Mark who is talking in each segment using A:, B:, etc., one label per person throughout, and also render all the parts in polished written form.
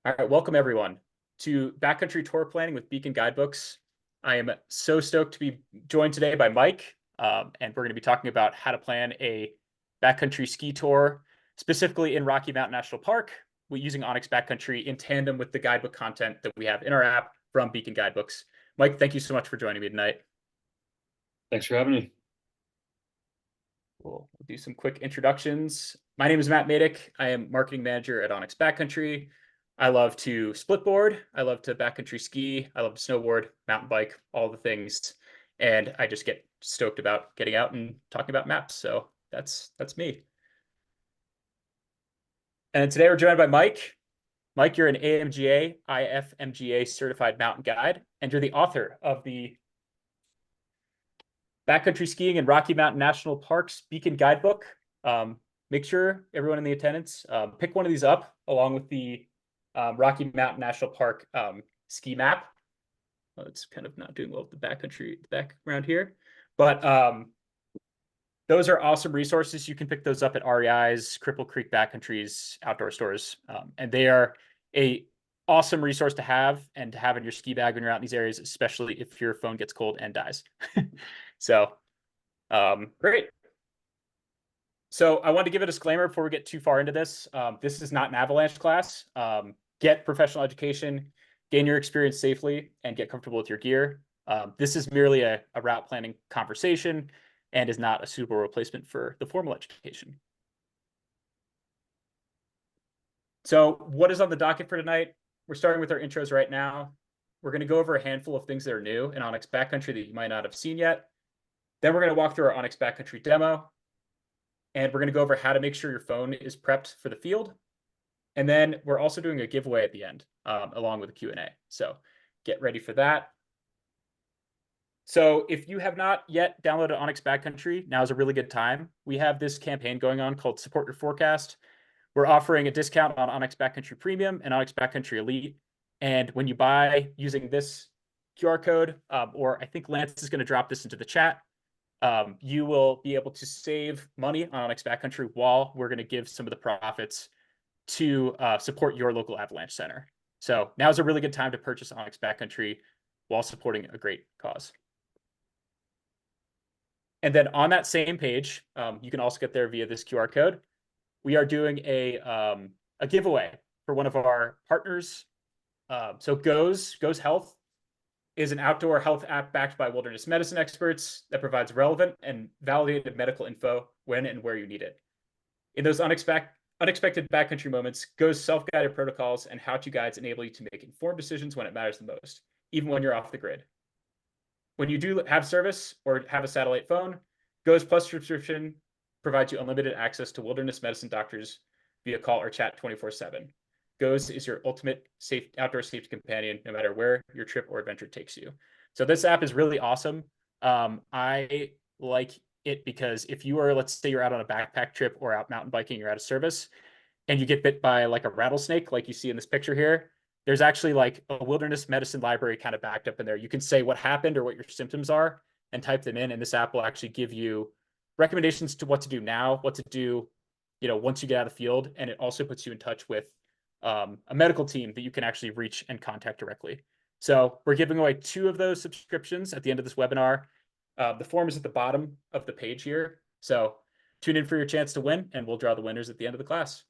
A: All right, welcome everyone to Backcountry Tour Planning with Beacon Guidebooks. I am so stoked to be joined today by Mike, and we're going to be talking about how to plan a backcountry ski tour, specifically in Rocky Mountain National Park, using Onyx Backcountry in tandem with the guidebook content that we have in our app from Beacon Guidebooks. Mike, thank you so much for joining me tonight.
B: Thanks for having me.
A: We'll do some quick introductions. My name is Matt Madick. I am marketing manager at Onyx Backcountry. I love to split board. I love to backcountry ski. I love to snowboard, mountain bike, all the things. And I just get stoked about getting out and talking about maps. So that's me. And today we're joined by Mike. Mike, you're an AMGA, IFMGA certified mountain guide, and you're the author of the Backcountry Skiing in Rocky Mountain National Parks Beacon Guidebook. Make sure everyone in the attendance pick one of these up along with the Rocky Mountain National Park ski map. Oh, it's kind of not doing well with the background here, but those are awesome resources. You can pick those up at REI's, Cripple Creek Backcountry's outdoor stores, and they are a awesome resource to have and to have in your ski bag when you're out in these areas, especially if your phone gets cold and dies. So, great. So I want to give a disclaimer before we get too far into this. This is not an Avalanche class. Get professional education, gain your experience safely, and get comfortable with your gear. This is merely a route planning conversation and is not a suitable replacement for the formal education. So what is on the docket for tonight? We're starting with our intros right now. We're going to go over a handful of things that are new in Onyx Backcountry that you might not have seen yet. Then we're going to walk through our Onyx Backcountry demo. And we're going to go over how to make sure your phone is prepped for the field. And then we're also doing a giveaway at the end, along with a Q&A. So get ready for that. So if you have not yet downloaded Onyx Backcountry, now is a really good time. We have this campaign going on called Support Your Forecast. We're offering a discount on Onyx Backcountry Premium and Onyx Backcountry Elite. And when you buy using this QR code, or I think Lance is going to drop this into the chat, you will be able to save money on Onyx Backcountry while we're going to give some of the profits to support your local Avalanche Center. So now is a really good time to purchase Onyx Backcountry while supporting a great cause. And then on that same page, you can also get there via this QR code. We are doing a giveaway for one of our partners. So Goes Health is an outdoor health app backed by wilderness medicine experts that provides relevant and validated medical info when and where you need it. In those unexpected backcountry moments, Go's self-guided protocols and how-to guides enable you to make informed decisions when it matters the most, even when you're off the grid. When you do have service or have a satellite phone, Go's Plus subscription provides you unlimited access to wilderness medicine doctors via call or chat 24/7. Goes is your ultimate outdoor safety companion, no matter where your trip or adventure takes you. So this app is really awesome. I like it because if you are, let's say you're out on a backpack trip or out mountain biking, you're out of service, and you get bit by like a rattlesnake, like you see in this picture here, there's actually like a wilderness medicine library kind of backed up in there. You can say what happened or what your symptoms are and type them in, and this app will actually give you recommendations to what to do now, what to do, once you get out of the field, and it also puts you in touch with a medical team that you can actually reach and contact directly. So we're giving away 2 of those subscriptions at the end of this webinar. The form is at the bottom of the page here. So tune in for your chance to win, and we'll draw the winners at the end of the class.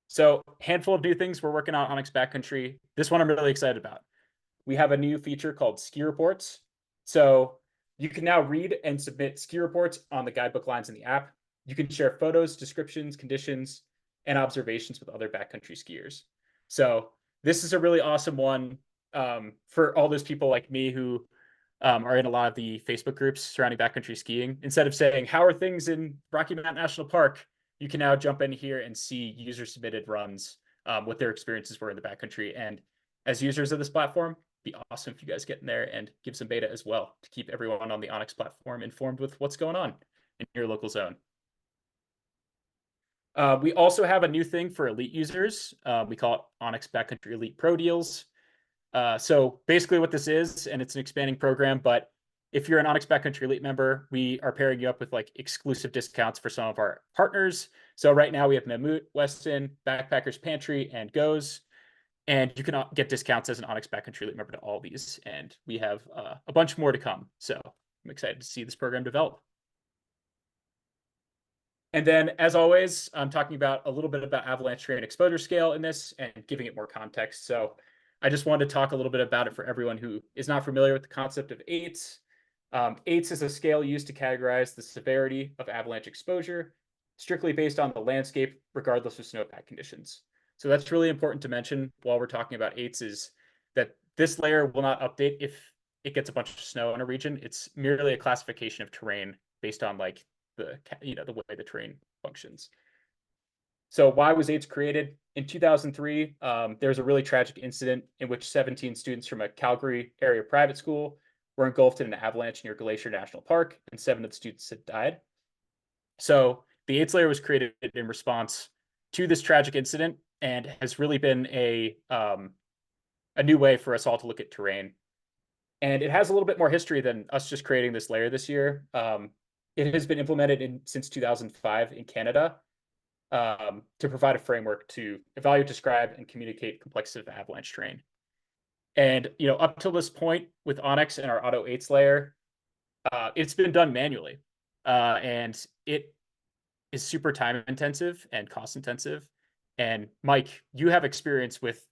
A: So handful of new things we're working on Onyx Backcountry. This one I'm really excited about. We have a new feature called ski reports. So you can now read and submit ski reports on the guidebook lines in the app. You can share photos, descriptions, conditions, and observations with other backcountry skiers. So this is a really awesome one for all those people like me who are in a lot of the Facebook groups surrounding backcountry skiing. Instead of saying, how are things in Rocky Mountain National Park? You can now jump in here and see user-submitted runs, what their experiences were in the backcountry. And as users of this platform, it'd be awesome if you guys get in there and give some beta as well to keep everyone on the Onyx platform informed with what's going on in your local zone. We also have a new thing for elite users. We call it Onyx Backcountry Elite Pro Deals. So basically what this is, and it's an expanding program, but if you're an Onyx Backcountry Elite member, we are pairing you up with like exclusive discounts for some of our partners. So right now we have Mammut, Weston, Backpackers Pantry, and Goes. And you can get discounts as an Onyx Backcountry Elite member to all these. And we have a bunch more to come. So I'm excited to see this program develop. And then, as always, I'm talking about a little bit about Avalanche Terrain exposure scale in this and giving it more context. So I just wanted to talk a little bit about it for everyone who is not familiar with the concept of eights. Eights is a scale used to categorize the severity of avalanche exposure, strictly based on the landscape, regardless of snowpack conditions. So that's really important to mention while we're talking about eights, is that this layer will not update if it gets a bunch of snow in a region. It's merely a classification of terrain based on like the way the terrain functions. So why was AIDS created? In 2003, there was a really tragic incident in which 17 students from a Calgary area private school were engulfed in an avalanche near Glacier National Park, and 7 of the students had died. So the AIDS layer was created in response to this tragic incident and has really been a new way for us all to look at terrain. And it has a little bit more history than us just creating this layer this year. It has been implemented since 2005 in Canada to provide a framework to evaluate, describe, and communicate complexity of avalanche terrain. And up till this point with Onyx and our Auto 8s layer, it's been done manually, and it is super time intensive and cost intensive. And Mike, you have experience with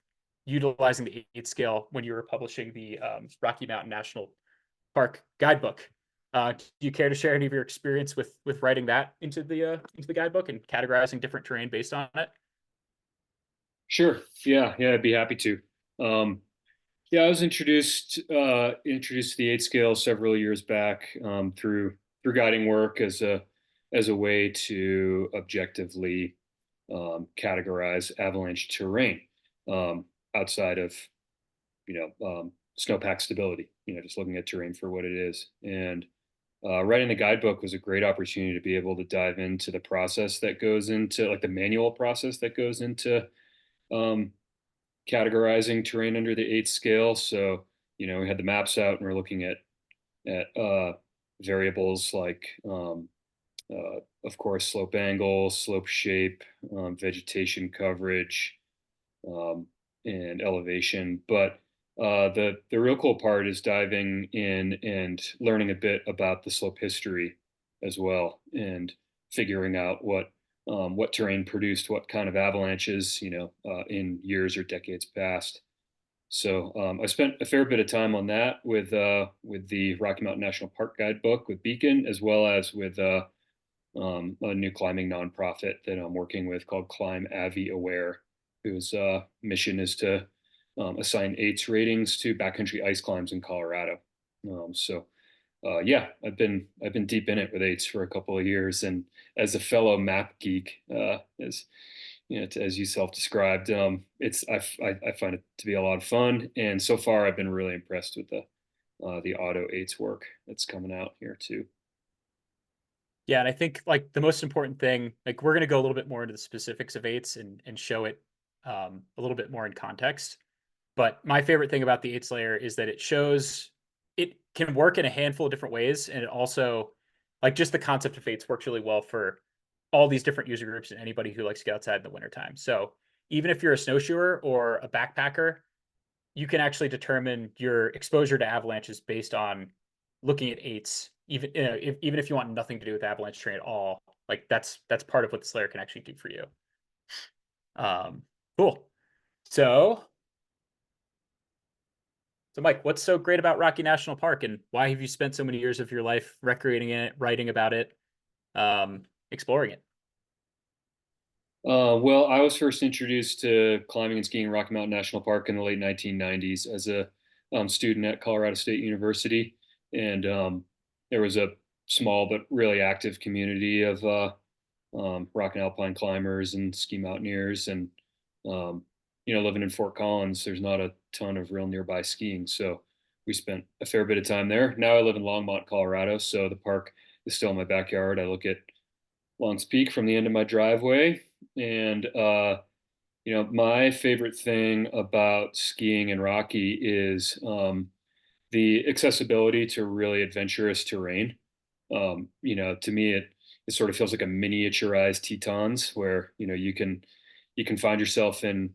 A: utilizing the 8 scale when you were publishing the Rocky Mountain National Park Guidebook. Do you care to share any of your experience with writing that into the guidebook and categorizing different terrain based on it?
B: Sure. Yeah, I'd be happy to. I was introduced to the 8 scale several years back through guiding work as a way to objectively categorize avalanche terrain outside of snowpack stability. Just looking at terrain for what it is. And writing the guidebook was a great opportunity to be able to dive into the process that goes into, like, the manual process that goes into categorizing terrain under the 8 scale. So, we had the maps out and we're looking at variables like, of course, slope angle, slope shape, vegetation coverage, and elevation. But the real cool part is diving in and learning a bit about the slope history as well, and figuring out what terrain produced what kind of avalanches, in years or decades past. So I spent a fair bit of time on that with the Rocky Mountain National Park Guidebook with Beacon, as well as with a new climbing nonprofit that I'm working with called Climb Avi Aware, whose mission is to assign 8s ratings to backcountry ice climbs in Colorado. I've been deep in it with 8s for a couple of years, and as a fellow map geek, as you self-described, I find it to be a lot of fun, and so far I've been really impressed with the Auto 8s work that's coming out here too.
A: Yeah, and I think like the most important thing, like we're going to go a little bit more into the specifics of 8s and show it a little bit more in context. But my favorite thing about the 8s layer is that it shows it can work in a handful of different ways. And it also, like, just the concept of 8s works really well for all these different user groups and anybody who likes to get outside in the wintertime. So even if you're a snowshoer or a backpacker, you can actually determine your exposure to avalanches based on looking at 8s, even if you want nothing to do with avalanche terrain at all. Like that's part of what this layer can actually do for you. Cool. So Mike, what's so great about Rocky National Park, and why have you spent so many years of your life recreating it, writing about it, exploring it?
B: Well, I was first introduced to climbing and skiing Rocky Mountain National Park in the late 1990s as a student at Colorado State University. And there was a small but really active community of rock and alpine climbers and ski mountaineers. And, living in Fort Collins, there's not a ton of real nearby skiing. So we spent a fair bit of time there. Now I live in Longmont, Colorado. So the park is still in my backyard. I look at Long's Peak from the end of my driveway. And, my favorite thing about skiing in Rocky is the accessibility to really adventurous terrain. To me, it sort of feels like a miniaturized Tetons, where you can find yourself in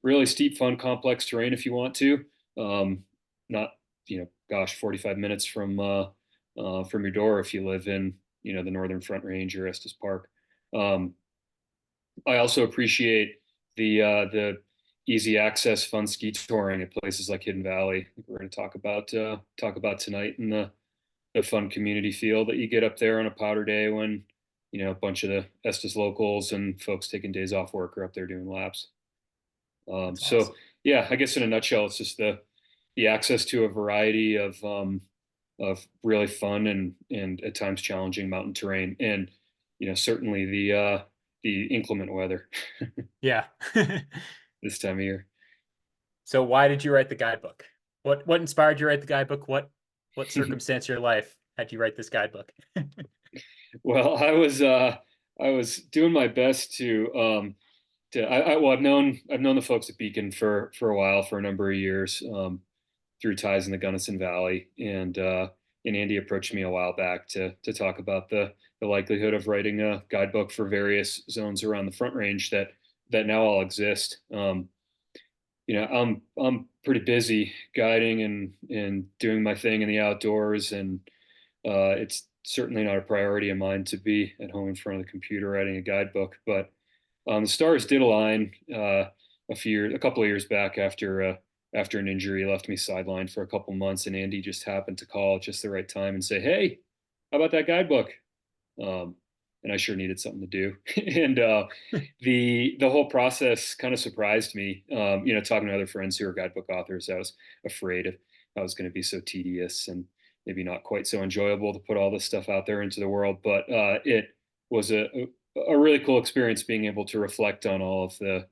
B: really steep, fun, complex terrain if you want to. Not 45 minutes from your door if you live in the Northern Front Range or Estes Park. Um, I also appreciate the easy access, fun ski touring at places like Hidden Valley. We're going to talk about tonight, and the fun community feel that you get up there on a powder day when a bunch of the Estes locals and folks taking days off work are up there doing laps.
A: That's
B: So
A: awesome.
B: yeah, I guess in a nutshell, it's just the access to a variety of really fun and at times challenging mountain terrain, and certainly the inclement weather
A: Yeah.
B: this time of year.
A: So why did you write the guidebook? What inspired you to write the guidebook? What circumstance in your life had you write this guidebook?
B: Well, I was doing my best I've known the folks at Beacon for a while, for a number of years, through ties in the Gunnison Valley, and Andy approached me a while back to talk about the likelihood of writing a guidebook for various zones around the Front Range that now all exist. I'm pretty busy guiding and doing my thing in the outdoors, and it's certainly not a priority of mine to be at home in front of the computer writing a guidebook. But the stars did align a couple of years back after an injury left me sidelined for a couple months, and Andy just happened to call at just the right time and say, "Hey, how about that guidebook?" Um, and I sure needed something to do, and the whole process kind of surprised me. Talking to other friends who are guidebook authors, I was afraid of how it was going to be so tedious and maybe not quite so enjoyable to put all this stuff out there into the world. But it was a really cool experience being able to reflect on all of the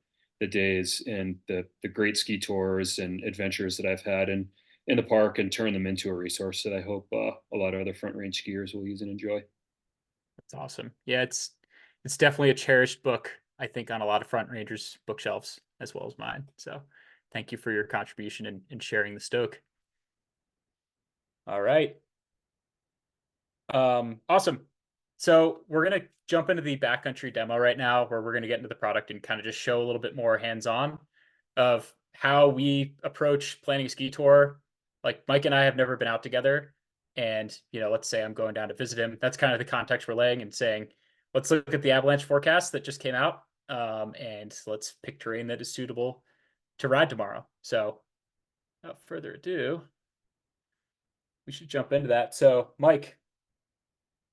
B: days and the great ski tours and adventures that I've had in the park, and turn them into a resource that I hope a lot of other Front Range skiers will use and enjoy.
A: That's awesome. Yeah, it's definitely a cherished book, I think, on a lot of Front Rangers bookshelves as well as mine. So thank you for your contribution in sharing the Stoke. All right. Awesome. So we're gonna jump into the backcountry demo right now, where we're gonna get into the product and kind of just show a little bit more hands-on of how we approach planning a ski tour. Like Mike and I have never been out together, and let's say I'm going down to visit him. That's kind of the context we're laying and saying, let's look at the avalanche forecast that just came out, and let's pick terrain that is suitable to ride tomorrow. So, without further ado, we should jump into that. So, Mike,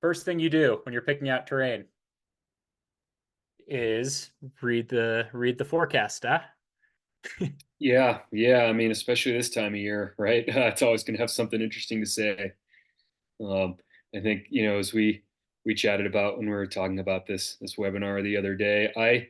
A: first thing you do when you're picking out terrain is read the forecast, huh?
B: Yeah. I mean, especially this time of year, right? It's always going to have something interesting to say. Um, I think as we chatted about when we were talking about this webinar the other day,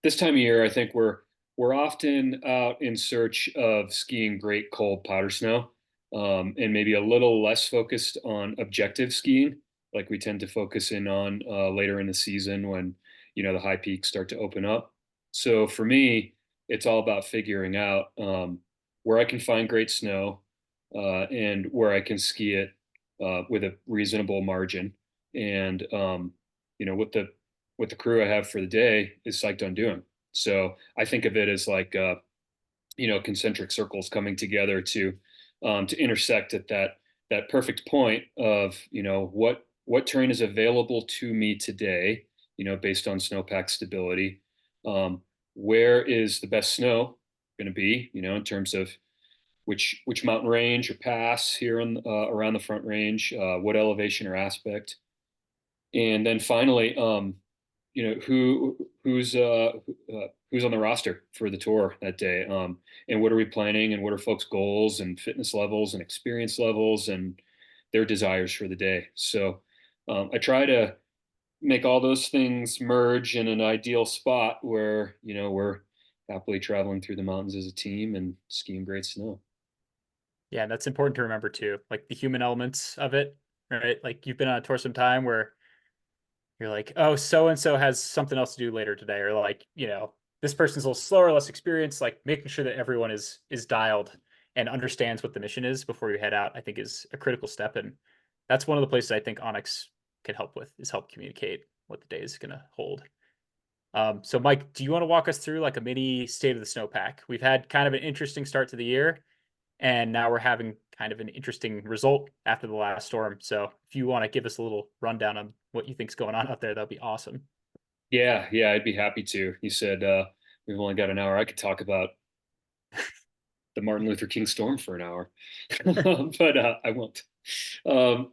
B: this time of year, I think we're often out in search of skiing great cold powder snow, and maybe a little less focused on objective skiing, like we tend to focus in on later in the season when the high peaks start to open up. So for me, it's all about figuring out where I can find great snow, and where I can ski it with a reasonable margin, and what the crew I have for the day is psyched on doing. So I think of it as like concentric circles coming together to intersect at that perfect point of what terrain is available to me today, based on snowpack stability. Where is the best snow going to be, in terms of which mountain range or pass here around the Front Range, what elevation or aspect, and then finally, who's on the roster for the tour that day, and what are we planning, and what are folks' goals and fitness levels and experience levels and their desires for the day. So I try to make all those things merge in an ideal spot where we're happily traveling through the mountains as a team and skiing great snow.
A: Yeah, and that's important to remember too, like the human elements of it, right? Like you've been on a tour some time where you're like, oh, so and so has something else to do later today, or like, this person's a little slower, less experienced, like making sure that everyone is dialed and understands what the mission is before you head out, I think is a critical step. And that's one of the places I think Onyx can help with, is help communicate what the day is going to hold. So Mike, do you want to walk us through like a mini state of the snowpack? We've had kind of an interesting start to the year, and now we're having kind of an interesting result after the last storm. So if you want to give us a little rundown on what you think's going on out there, that'd be awesome.
B: Yeah, I'd be happy to. You said we've only got an hour. I could talk about the Martin Luther King storm for an hour, but I won't.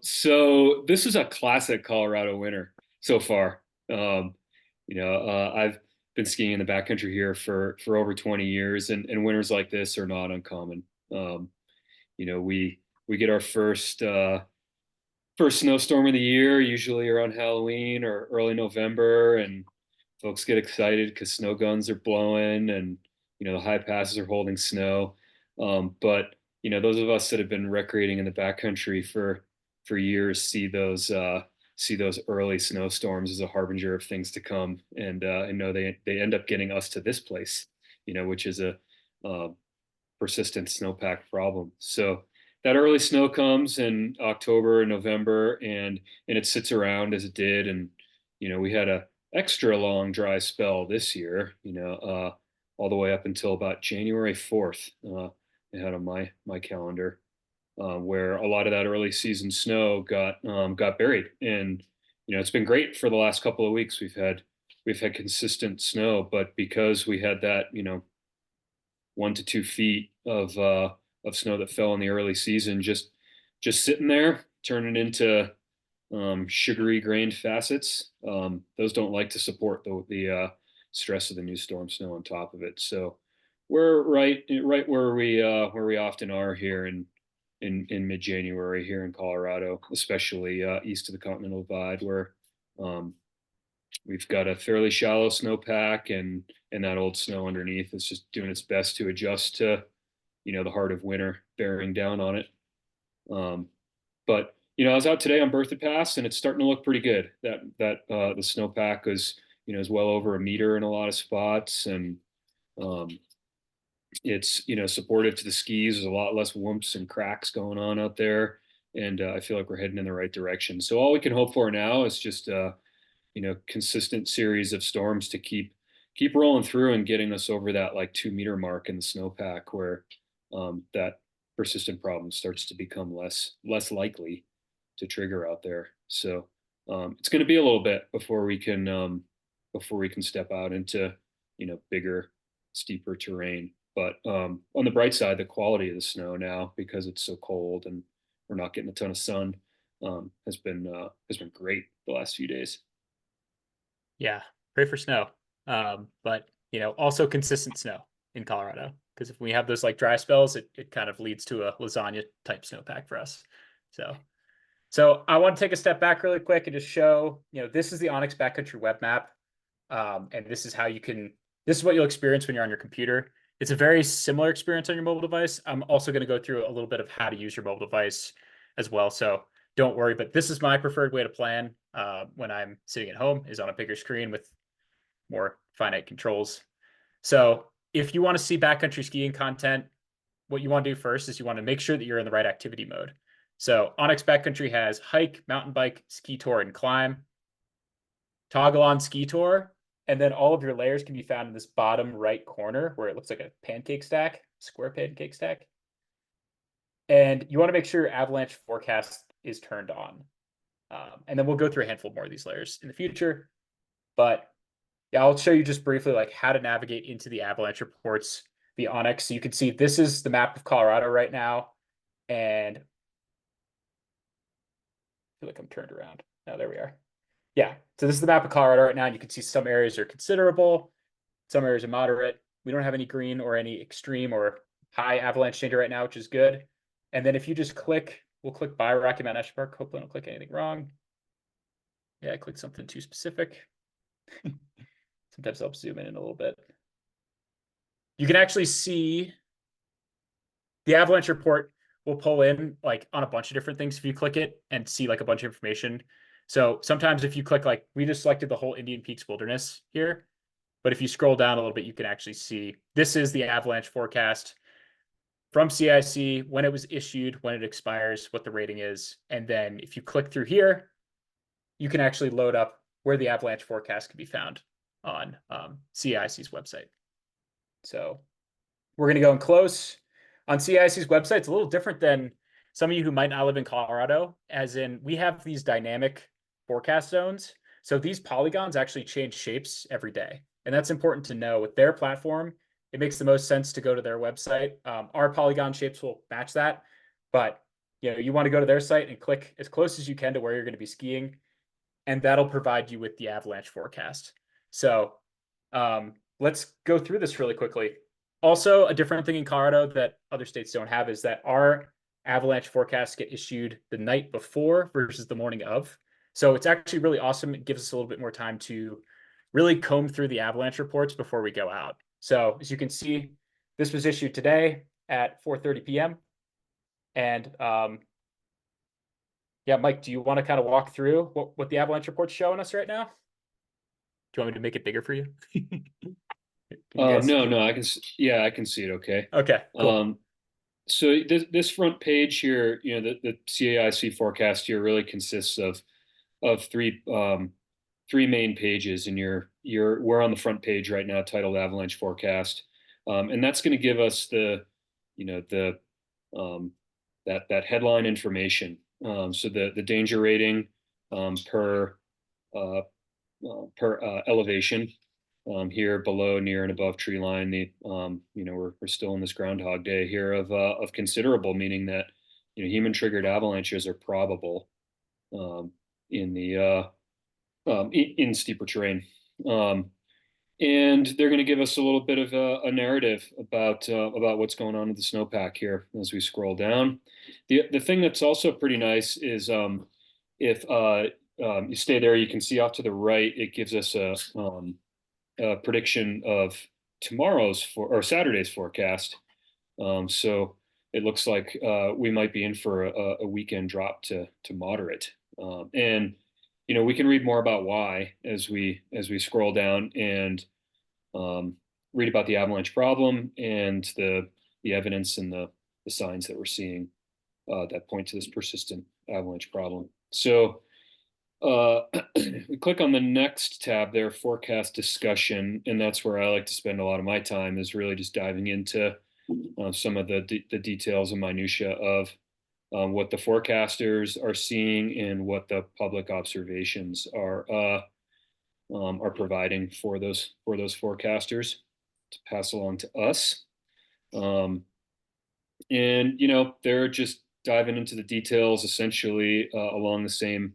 B: So this is a classic Colorado winter so far. I've been skiing in the backcountry here for over 20 years, and winters like this are not uncommon. We get our first snowstorm of the year, usually around Halloween or early November, and folks get excited because snow guns are blowing and the high passes are holding snow. But those of us that have been recreating in the backcountry for years see those early snowstorms as a harbinger of things to come, and know they end up getting us to this place, which is a persistent snowpack problem. So that early snow comes in October and November, and it sits around as it did, and we had a extra long dry spell this year, all the way up until about January 4th. I had on my calendar, where a lot of that early season snow got buried, and it's been great for the last couple of weeks. We've had consistent snow, but because we had that 1 to 2 feet of snow that fell in the early season, just sitting there, turning into sugary grained facets. Those don't like to support the stress of the new storm snow on top of it. So we're right where we often are here in mid-January here in Colorado, especially east of the Continental Divide, where we've got a fairly shallow snowpack, and that old snow underneath is just doing its best to adjust to the heart of winter bearing down on it. But I was out today on Bertha Pass, and it's starting to look pretty good. That the snowpack is well over a meter in a lot of spots, and it's supportive to the skis. There's a lot less whoops and cracks going on out there, and I feel like we're heading in the right direction. So all we can hope for now is just consistent series of storms to keep rolling through and getting us over that like 2 meter mark in the snowpack, where that persistent problem starts to become less likely to trigger out there. So it's going to be a little bit before we can step out into bigger, steeper terrain. But on the bright side, the quality of the snow now, because it's so cold and we're not getting a ton of sun, has been great the last few days.
A: Yeah, pray for snow. But also consistent snow in Colorado, because if we have those like dry spells, it kind of leads to a lasagna type snowpack for us. So I want to take a step back really quick and just show, this is the Onyx Backcountry web map. And this is what you'll experience when you're on your computer. It's a very similar experience on your mobile device. I'm also going to go through a little bit of how to use your mobile device as well. So don't worry, but this is my preferred way to plan when I'm sitting at home, is on a bigger screen with more finite controls. So if you want to see backcountry skiing content, what you want to do first is you want to make sure that you're in the right activity mode. So Onyx Backcountry has hike, mountain bike, ski tour, and climb. Toggle on ski tour, and then all of your layers can be found in this bottom right corner where it looks like a pancake stack, square pancake stack. And you want to make sure avalanche forecast is turned on. And then we'll go through a handful more of these layers in the future. But yeah, I'll show you just briefly like how to navigate into the avalanche reports via Onyx. So you can see this is the map of Colorado right now. And I feel like I'm turned around. Oh, there we are. Yeah, so this is the map of Colorado right now, and you can see some areas are considerable, some areas are moderate. We don't have any green or any extreme or high avalanche danger right now, which is good. And then if you just click, we'll click by Rocky Mountain National Park. Hopefully I don't click anything wrong. Yeah, I clicked something too specific. Sometimes I'll zoom in a little bit. You can actually see the avalanche report will pull in like on a bunch of different things if you click it and see like a bunch of information. So sometimes if you click, like we just selected the whole Indian Peaks Wilderness here, but if you scroll down a little bit, you can actually see this is the avalanche forecast from CIC, when it was issued, when it expires, what the rating is. And then if you click through here, you can actually load up where the avalanche forecast can be found on CIC's website. So we're going to go in close. On CIC's website, it's a little different than some of you who might not live in Colorado, as in we have these dynamic forecast zones. So these polygons actually change shapes every day. And that's important to know. With their platform, it makes the most sense to go to their website. Our polygon shapes will match that, but you want to go to their site and click as close as you can to where you're going to be skiing, and that'll provide you with the avalanche forecast. So let's go through this really quickly. Also, a different thing in Colorado that other states don't have is that our avalanche forecasts get issued the night before versus the morning of. So it's actually really awesome. It gives us a little bit more time to really comb through the avalanche reports before we go out. So as you can see, this was issued today at 4:30 p.m. And yeah, Mike, do you want to kind of walk through what the avalanche report's showing us right now? Do you want me to make it bigger for you?
B: No, I can see it. Okay.
A: Okay, cool.
B: So this front page here, the CAIC forecast here really consists of three main pages, and we're on the front page right now, titled Avalanche Forecast, and that's going to give us that headline information. So the danger rating per elevation. Here below, near and above tree line, we're still in this Groundhog Day here of considerable, meaning that human triggered avalanches are probable in steeper terrain, and they're going to give us a little bit of a narrative about what's going on with the snowpack here as we scroll down. The thing that's also pretty nice is if you stay there, you can see off to the right, it gives us a prediction of Saturday's forecast. So it looks like we might be in for a weekend drop to moderate. And we can read more about why as we scroll down and read about the avalanche problem and the evidence and the signs that we're seeing that point to this persistent avalanche problem. So we click on the next tab there, forecast discussion, and that's where I like to spend a lot of my time, is really just diving into some of the details and minutia of what the forecasters are seeing and what the public observations are providing for those forecasters to pass along to us. And they're just diving into the details essentially along the same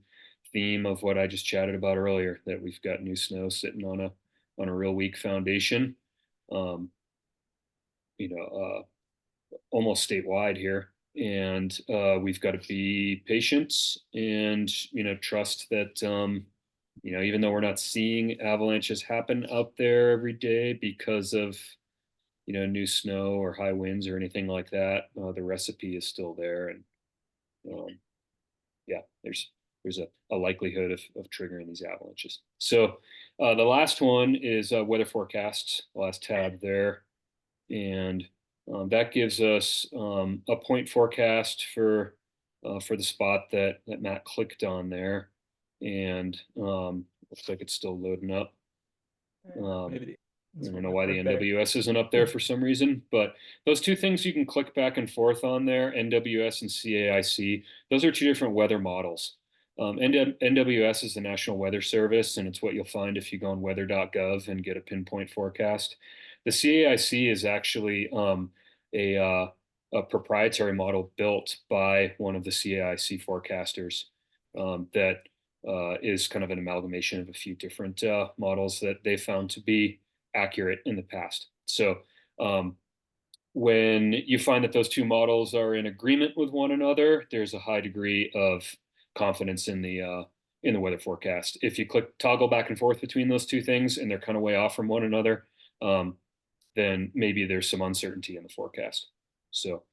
B: theme of what I just chatted about earlier, that we've got new snow sitting on a real weak foundation, almost statewide here. And we've got to be patient and, trust that, even though we're not seeing avalanches happen out there every day because of, new snow or high winds or anything like that, the recipe is still there. And there's a likelihood of triggering these avalanches. So the last one is weather forecasts, the last tab there. And that gives us a point forecast for the spot that Matt clicked on there. And looks like it's still loading up. I don't know why the NWS isn't up there for some reason, but those two things you can click back and forth on there, NWS and CAIC, those are two different weather models. NWS is the National Weather Service, and it's what you'll find if you go on weather.gov and get a pinpoint forecast. The CAIC is actually a proprietary model built by one of the CAIC forecasters that is kind of an amalgamation of a few different models that they found to be accurate in the past. So when you find that those two models are in agreement with one another, there's a high degree of confidence in the weather forecast. If you toggle back and forth between those two things and they're kind of way off from one another, then maybe there's some uncertainty in the forecast. So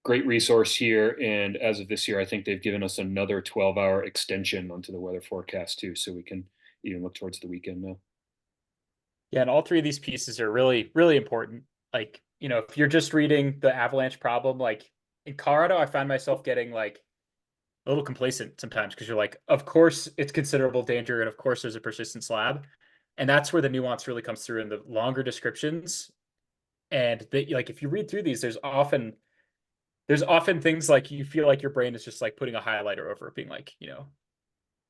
B: great resource here. And as of this year, I think they've given us another 12-hour extension onto the weather forecast too. So we can even look towards the weekend now.
A: Yeah, and all three of these pieces are really, really important. Like, if you're just reading the avalanche problem, like in Colorado, I find myself getting like a little complacent sometimes because you're like, of course it's considerable danger, and of course there's a persistent slab. And that's where the nuance really comes through in the longer descriptions. And like if you read through these, there's often things like you feel like your brain is just like putting a highlighter over it, being like,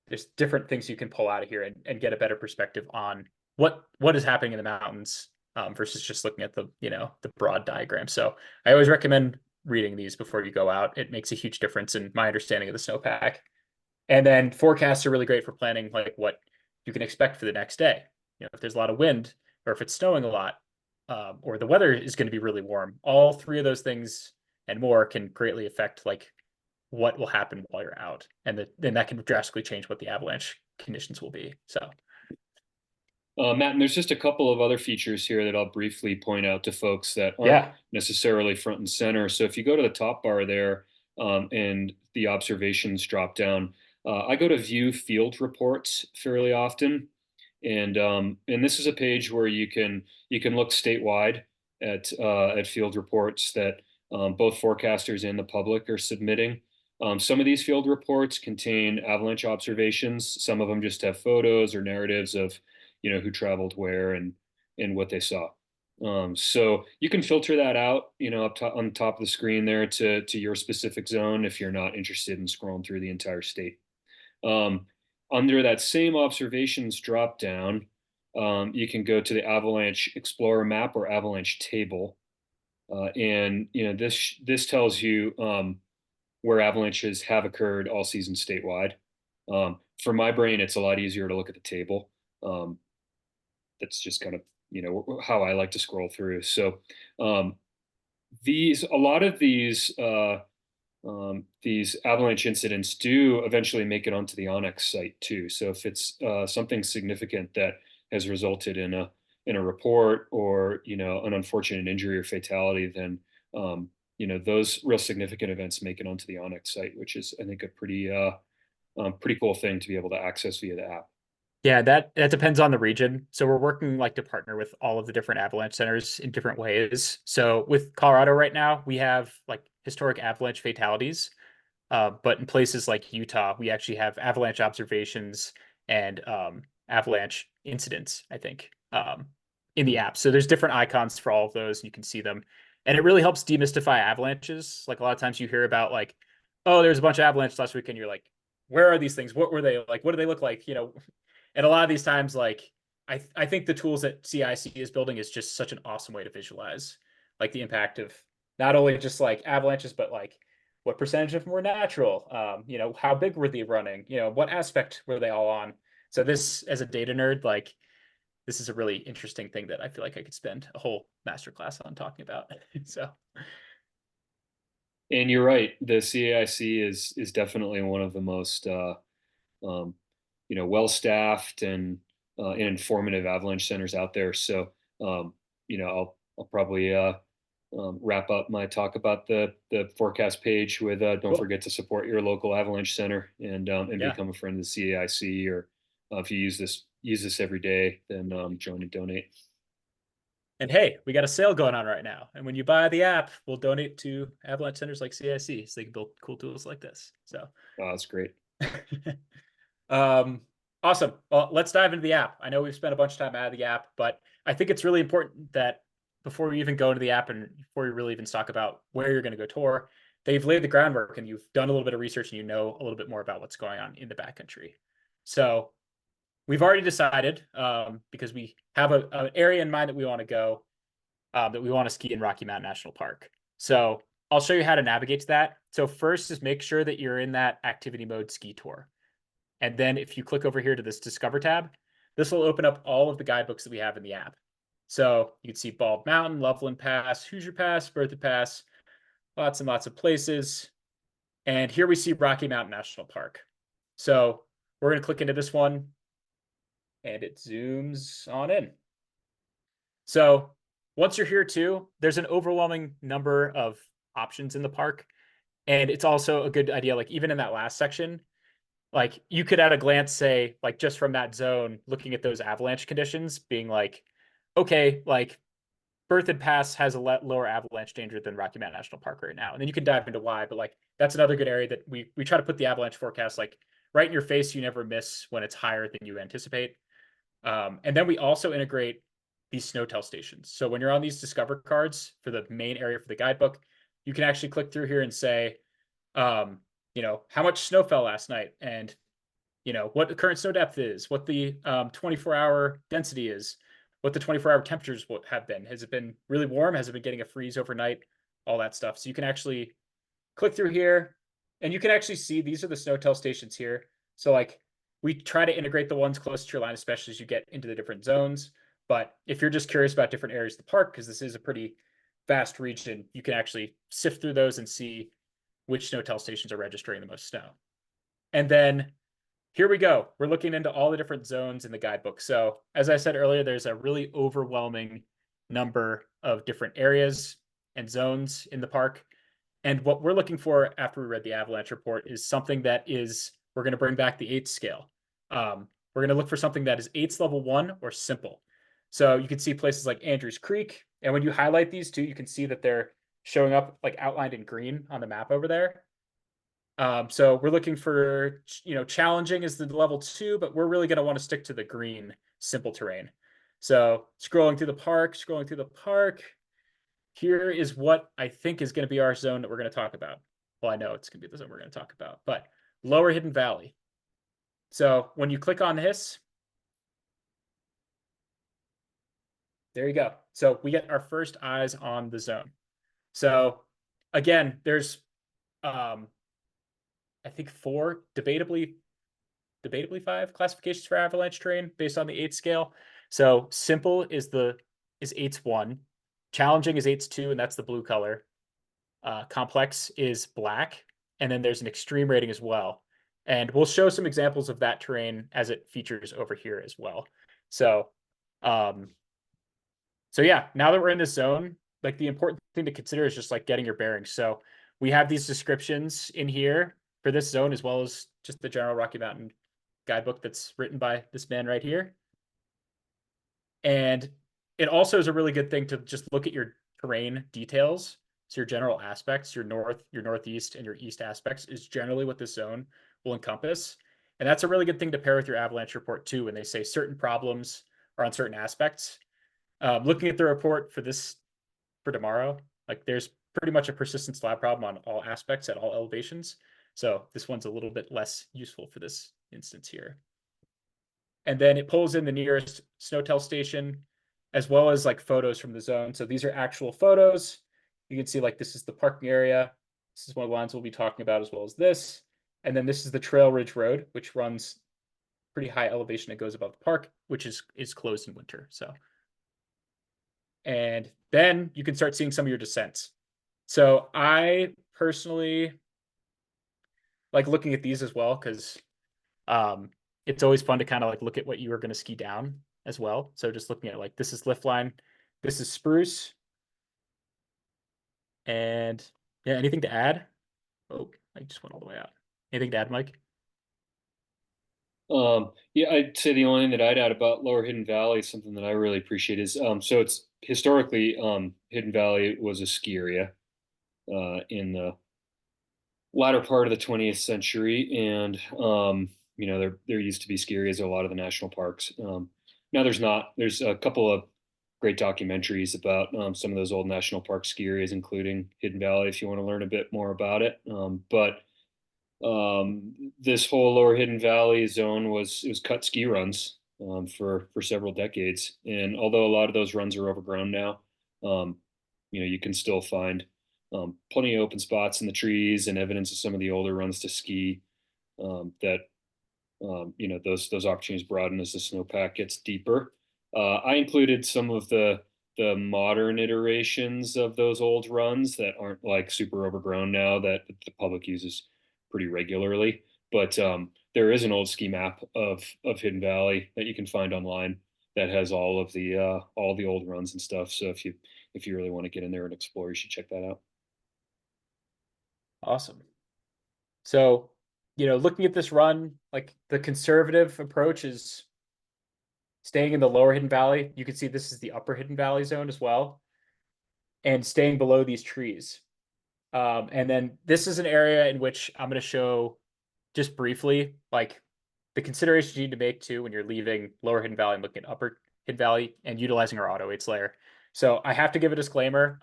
A: there's different things you can pull out of here and get a better perspective on what is happening in the mountains, versus just looking at the broad diagram. So I always recommend reading these before you go out. It makes a huge difference in my understanding of the snowpack. And then forecasts are really great for planning like what you can expect for the next day. If there's a lot of wind, or if it's snowing a lot, or the weather is going to be really warm, all three of those things and more can greatly affect like what will happen while you're out, and then that can drastically change what the avalanche conditions will be. So
B: Matt, and there's just a couple of other features here that I'll briefly point out to folks that aren't
A: yeah,
B: necessarily front and center. So if you go to the top bar there, and the observations drop down, I go to view field reports fairly often. And this is a page where you can look statewide at field reports that both forecasters and the public are submitting. Some of these field reports contain avalanche observations. Some of them just have photos or narratives of who traveled where and what they saw. So you can filter that out, up top on top of the screen there to your specific zone if you're not interested in scrolling through the entire state. Um, Under that same observations drop down, you can go to the Avalanche Explorer map or Avalanche table, and this tells you where avalanches have occurred all season statewide. For my brain, it's a lot easier to look at the table. That's just kind of how I like to scroll through. So um, a lot of these avalanche incidents do eventually make it onto the Onyx site too. So if it's something significant that has resulted in a report or an unfortunate injury or fatality, then those real significant events make it onto the Onyx site, which is I think a pretty cool thing to be able to access via the app.
A: yeah, that depends on the region. So we're working like to partner with all of the different avalanche centers in different ways. So with Colorado right now, we have like historic avalanche fatalities. But in places like Utah, we actually have avalanche observations and avalanche incidents, I think, in the app. So there's different icons for all of those. You can see them. And it really helps demystify avalanches. Like a lot of times you hear about like, oh, there's a bunch of avalanches last weekend. You're like, where are these things? What were they like? What do they look like? And a lot of these times, like I think the tools that CIC is building is just such an awesome way to visualize like the impact of not only just like avalanches, but like what percentage of them were natural, how big were they running, what aspect were they all on. So this, as a data nerd, like this is a really interesting thing that I feel like I could spend a whole masterclass on talking about. So
B: And you're right, the CAIC is definitely one of the most um, well staffed and informative avalanche centers out there. So I'll probably wrap up my talk about the forecast page with don't
A: cool.
B: forget to support your local avalanche center and
A: Yeah.
B: become a friend of the CAIC, or if you use this every day, then join and donate.
A: And hey, we got a sale going on right now. And when you buy the app, we'll donate to avalanche centers like CIC so they can build cool tools like this. So
B: That's great.
A: Um, awesome. Well, let's dive into the app. I know we've spent a bunch of time out of the app, but I think it's really important that before we even go into the app and before we really even talk about where you're going to go tour, that you've laid the groundwork and you've done a little bit of research and you know a little bit more about what's going on in the backcountry. So we've already decided, because we have an area in mind that we want to go, that we want to ski in Rocky Mountain National Park. So I'll show you how to navigate to that. So first is make sure that you're in that activity mode ski tour. And then if you click over here to this Discover tab, this will open up all of the guidebooks that we have in the app. So you can see Bald Mountain, Loveland Pass, Hoosier Pass, Bertha Pass, lots and lots of places. And here we see Rocky Mountain National Park. So we're going to click into this one and it zooms on in. So once you're here too, there's an overwhelming number of options in the park. And it's also a good idea, like even in that last section, like you could at a glance say, like just from that zone, looking at those avalanche conditions, being like, okay, like Berthoud Pass has a lower avalanche danger than Rocky Mountain National Park right now. And then you can dive into why, but like that's another good area that we try to put the avalanche forecast like right in your face. You never miss when it's higher than you anticipate. And then we also integrate these snowtel stations. So when you're on these Discover cards for the main area for the guidebook, you can actually click through here and say, you know, how much snow fell last night, and you know what the current snow depth is, what the 24-hour density is, what the 24-hour temperatures have been. Has it been really warm? Has it been getting a freeze overnight? All that stuff. So you can actually click through here, and you can actually see these are the snowtel stations here. So like we try to integrate the ones close to your line, especially as you get into the different zones. But if you're just curious about different areas of the park, because this is a pretty vast region, you can actually sift through those and see which snowtel stations are registering the most snow. And then here we go. We're looking into all the different zones in the guidebook. So as I said earlier, there's a really overwhelming number of different areas and zones in the park. And what we're looking for after we read the avalanche report is something that is, we're going to bring back the 8 scale. We're going to look for something that is 8's level 1 or simple. So you can see places like Andrews Creek. And when you highlight these two, you can see that they're showing up like outlined in green on the map over there. So we're looking for, you know, challenging is the level 2, but we're really going to want to stick to the green simple terrain. So scrolling through the park, here is what I think is going to be our zone that we're going to talk about. Well, I know it's going to be the zone we're going to talk about, but Lower Hidden Valley. So when you click on this, there you go. So we get our first eyes on the zone. So again, there's, I think 4, debatably 5 classifications for Avalanche Terrain based on the 8 scale. So simple is 8's 1, challenging is 8's 2, and that's the blue color. Complex is black, and then there's an extreme rating as well. And we'll show some examples of that terrain as it features over here as well. So, so yeah, now that we're in this zone, like the important thing to consider is just like getting your bearings. So we have these descriptions in here for this zone, as well as just the general Rocky Mountain guidebook that's written by this man right here. And it also is a really good thing to just look at your terrain details. So your general aspects, your north, your northeast, and your east aspects is generally what this zone will encompass. And that's a really good thing to pair with your avalanche report too, when they say certain problems are on certain aspects. Looking at the report for tomorrow, like there's pretty much a persistent slab problem on all aspects at all elevations. So this one's a little bit less useful for this instance here. And then it pulls in the nearest snowtel station, as well as like photos from the zone. So these are actual photos. You can see like this is the parking area. This is one of the lines we'll be talking about, as well as this. And then this is the Trail Ridge Road, which runs pretty high elevation. It goes above the park, which is closed in winter. So, and then you can start seeing some of your descents. So I personally like looking at these as well, because it's always fun to kind of like look at what you are going to ski down as well. So just looking at like, this is lift line, this is spruce. And yeah, anything to add? Oh, I just went all the way out. Anything to add, Mike?
B: Yeah, I'd say the only thing that I'd add about Lower Hidden Valley, something that I really appreciate is, so it's historically, Hidden Valley was a ski area, in the latter part of the 20th century. And, you know, there used to be ski areas at a lot of the national parks. Now there's not. There's a couple of great documentaries about some of those old national park ski areas, including Hidden Valley, if you want to learn a bit more about it. But this whole Lower Hidden Valley zone was cut ski runs for several decades, and although a lot of those runs are overgrown now, you know, you can still find plenty of open spots in the trees and evidence of some of the older runs to ski, that you know, those opportunities broaden as the snowpack gets deeper. I included some of the modern iterations of those old runs that aren't like super overgrown now, that the public uses pretty regularly. But there is an old ski map of Hidden Valley that you can find online that has all the old runs and stuff. So if you really want to get in there and explore, you should check that out.
A: Awesome. So, you know, looking at this run, like the conservative approach is staying in the Lower Hidden Valley. You can see this is the Upper Hidden Valley zone as well. and staying below these trees. And then this is an area in which I'm going to show just briefly, like the considerations you need to make too when you're leaving Lower Hidden Valley and looking at Upper Hidden Valley and utilizing our auto weights layer. So I have to give a disclaimer.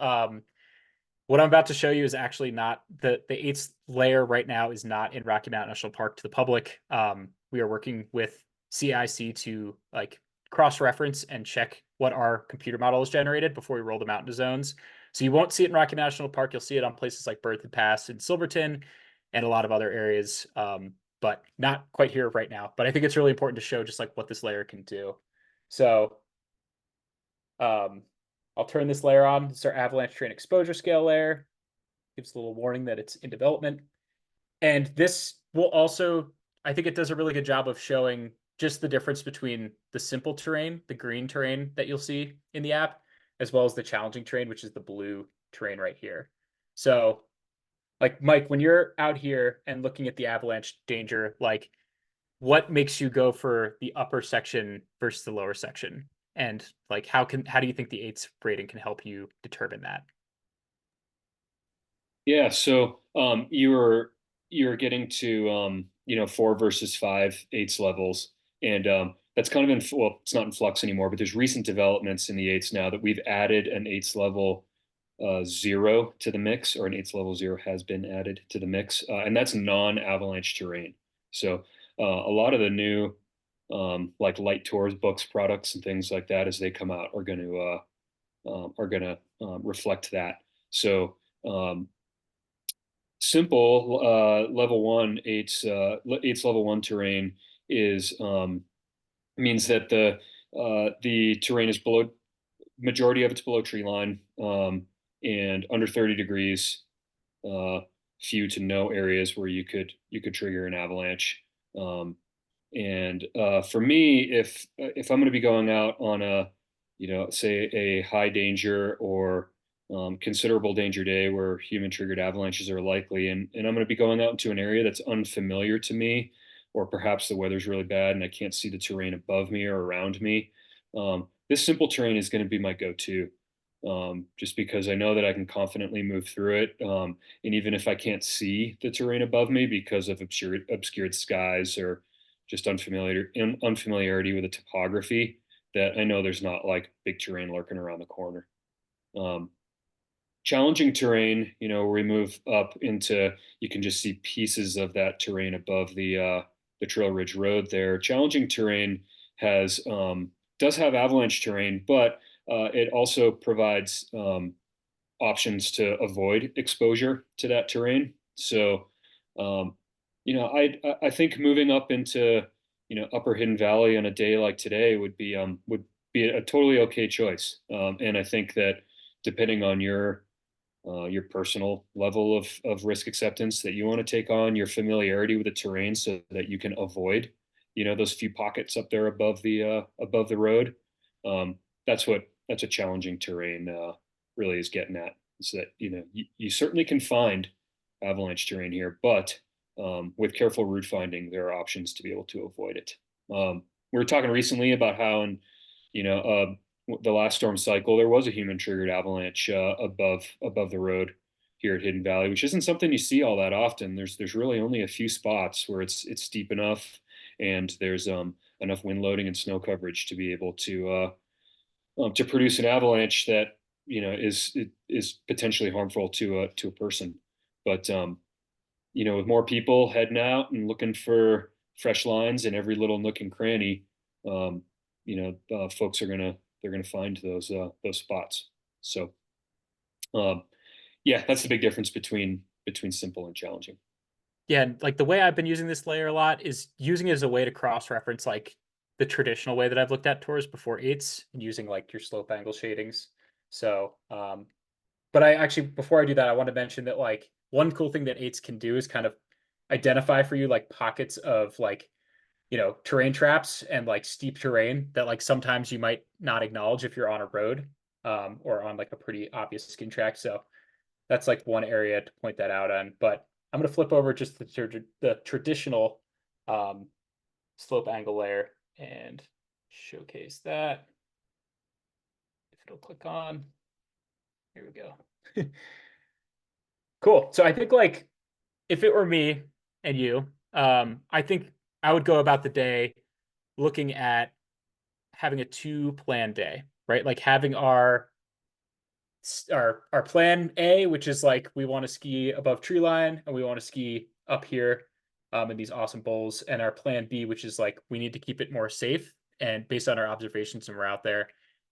A: What I'm about to show you is actually not the eighth layer right now is not in Rocky Mountain National Park to the public. We are working with CIC to like cross-reference and check what our computer model has generated before we roll them out into zones. So you won't see it in Rocky Mountain National Park. You'll see it on places like Berthoud Pass and Silverton and a lot of other areas, but not quite here right now. But I think it's really important to show just like what this layer can do. So I'll turn this layer on. It's our Avalanche Terrain exposure scale layer. Gives a little warning that it's in development. And this will also, I think it does a really good job of showing just the difference between the simple terrain, the green terrain that you'll see in the app, as well as the challenging terrain, which is the blue terrain right here. So like Mike, when you're out here and looking at the avalanche danger, like what makes you go for the upper section versus the lower section? And like how do you think the eights rating can help you determine that?
B: Yeah, so you were getting to 4 versus 5 eights levels, and that's kind of well, it's not in flux anymore, but there's recent developments in the eights now that we've added an eights level 0 to the mix, or an eights level 0 has been added to the mix, and that's non-avalanche terrain. So a lot of the new like light tours books products and things like that as they come out are going to reflect that. So simple level 1 eights level 1 terrain is means that the terrain is below, majority of it's below tree line, and under 30 degrees, few to no areas where you could trigger an avalanche. And for me, if I'm going to be going out on a, say a high danger or considerable danger day where human triggered avalanches are likely, and I'm going to be going out into an area that's unfamiliar to me, or perhaps the weather's really bad and I can't see the terrain above me or around me, this simple terrain is going to be my go-to. Just because I know that I can confidently move through it. And even if I can't see the terrain above me because of obscured skies or just unfamiliarity with the topography, that I know there's not like big terrain lurking around the corner. Um, Challenging terrain, where we move up into, you can just see pieces of that terrain above the Trail Ridge Road there. Challenging terrain does have avalanche terrain, but it also provides options to avoid exposure to that terrain. So, I think moving up into Upper Hidden Valley on a day like today would be a totally okay choice. And I think that depending on your personal level of risk acceptance that you want to take on, your familiarity with the terrain, so that you can avoid those few pockets up there above the road. Um, that's what challenging terrain really is getting at. Is that you certainly can find avalanche terrain here, but with careful route finding, there are options to be able to avoid it. We were talking recently about how in the last storm cycle there was a human triggered avalanche above the road here at Hidden Valley, which isn't something you see all that often. There's really only a few spots where it's steep enough and there's enough wind loading and snow coverage to be able to produce an avalanche that is potentially harmful to a person. But with more people heading out and looking for fresh lines in every little nook and cranny, folks they're gonna find those spots. So yeah, that's the big difference between simple and challenging.
A: Yeah, and like the way I've been using this layer a lot is using it as a way to cross-reference like the traditional way that I've looked at tours before eights and using like your slope angle shadings. So, but I actually, before I do that, I want to mention that like one cool thing that eights can do is kind of identify for you like pockets of like, terrain traps and like steep terrain that like sometimes you might not acknowledge if you're on a road, or on like a pretty obvious skin track. So that's like one area to point that out on. But I'm going to flip over just the traditional um, slope angle layer and showcase that. If it'll click on. Here we go. Cool. So I think like if it were me and you, I think I would go about the day looking at having a two plan day, right? Like having our plan A, which is like we want to ski above tree line and we want to ski up here in these awesome bowls, and our plan B, which is like we need to keep it more safe and based on our observations and we're out there,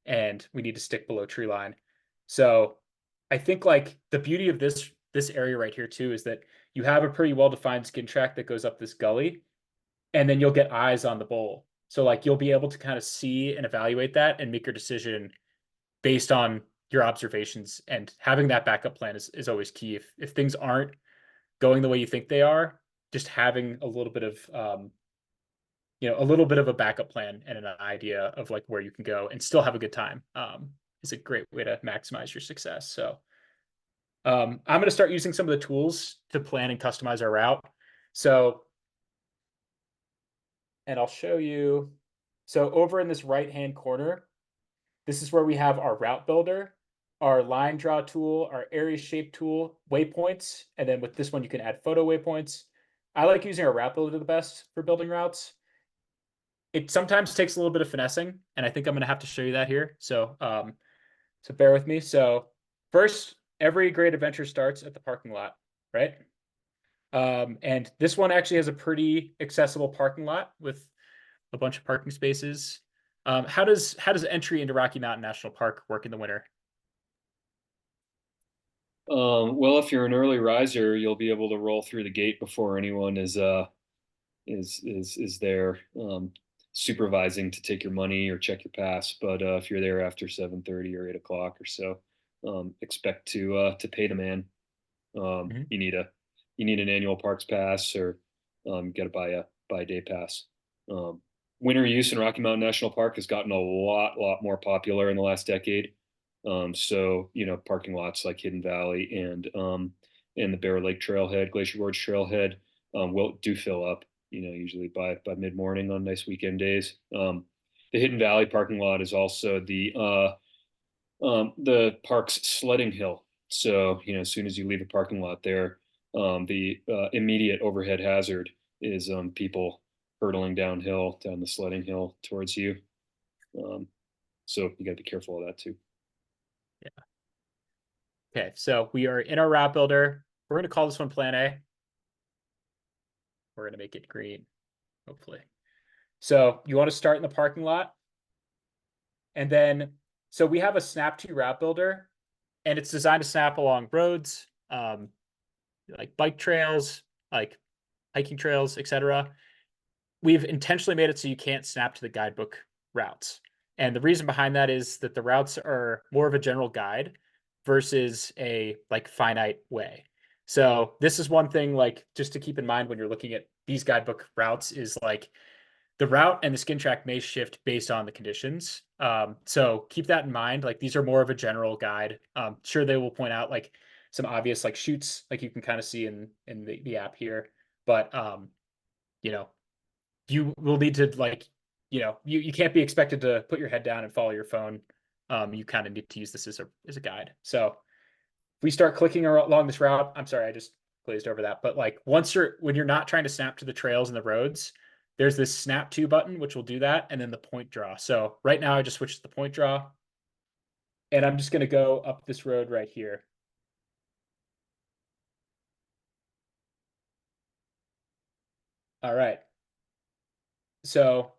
A: and we need to stick below tree line. So I think like the beauty of this area right here too is that you have a pretty well defined skin track that goes up this gully, and then you'll get eyes on the bowl. So like you'll be able to kind of see and evaluate that and make your decision based on your observations, and having that backup plan is always key. If things aren't going the way you think they are, just having a little bit of a little bit of a backup plan and an idea of like where you can go and still have a good time is a great way to maximize your success. So I'm going to start using some of the tools to plan and customize our route. So, and I'll show you. So over in this right hand corner, this is where we have our route builder, our line draw tool, our area shape tool, waypoints, and then with this one, you can add photo waypoints. I like using our route builder the best for building routes. It sometimes takes a little bit of finessing, and I think I'm going to have to show you that here. So, so bear with me. So first, every great adventure starts at the parking lot, right? And this one actually has a pretty accessible parking lot with a bunch of parking spaces. How does entry into Rocky Mountain National Park work in the winter?
B: Well, if you're an early riser, you'll be able to roll through the gate before anyone is there supervising to take your money or check your pass. But if you're there after 7:30 or 8 o'clock or so, expect to pay the man.
A: Mhm.
B: You need an annual parks pass, or got to buy a day pass. Winter use in Rocky Mountain National Park has gotten a lot more popular in the last decade. So parking lots like Hidden Valley and the Bear Lake Trailhead, Glacier Gorge Trailhead will do fill up. Usually by mid morning on nice weekend days. The Hidden Valley parking lot is also the park's sledding hill. So as soon as you leave a parking lot there, the immediate overhead hazard is people hurtling downhill down the sledding hill towards you. So you got to be careful of that too.
A: Yeah. Okay, so we are in our route builder. We're going to call this one Plan A. We're going to make it green, hopefully. So you want to start in the parking lot. And then, so we have a snap to route builder, and it's designed to snap along roads, like bike trails, like hiking trails, etc. We've intentionally made it so you can't snap to the guidebook routes. And the reason behind that is that the routes are more of a general guide versus a like finite way. So this is one thing like just to keep in mind when you're looking at these guidebook routes is like the route and the skin track may shift based on the conditions. So keep that in mind. Like these are more of a general guide. Sure, they will point out like some obvious like chutes, like you can kind of see in the app here. But you know, you will need to like, you can't be expected to put your head down and follow your phone. You kind of need to use this as a guide. So if we start clicking along this route, I'm sorry, I just glazed over that. But like when you're not trying to snap to the trails and the roads, there's this snap to button, which will do that. And then the point draw. So right now I just switched to the point draw, and I'm just going to go up this road right here. All right. So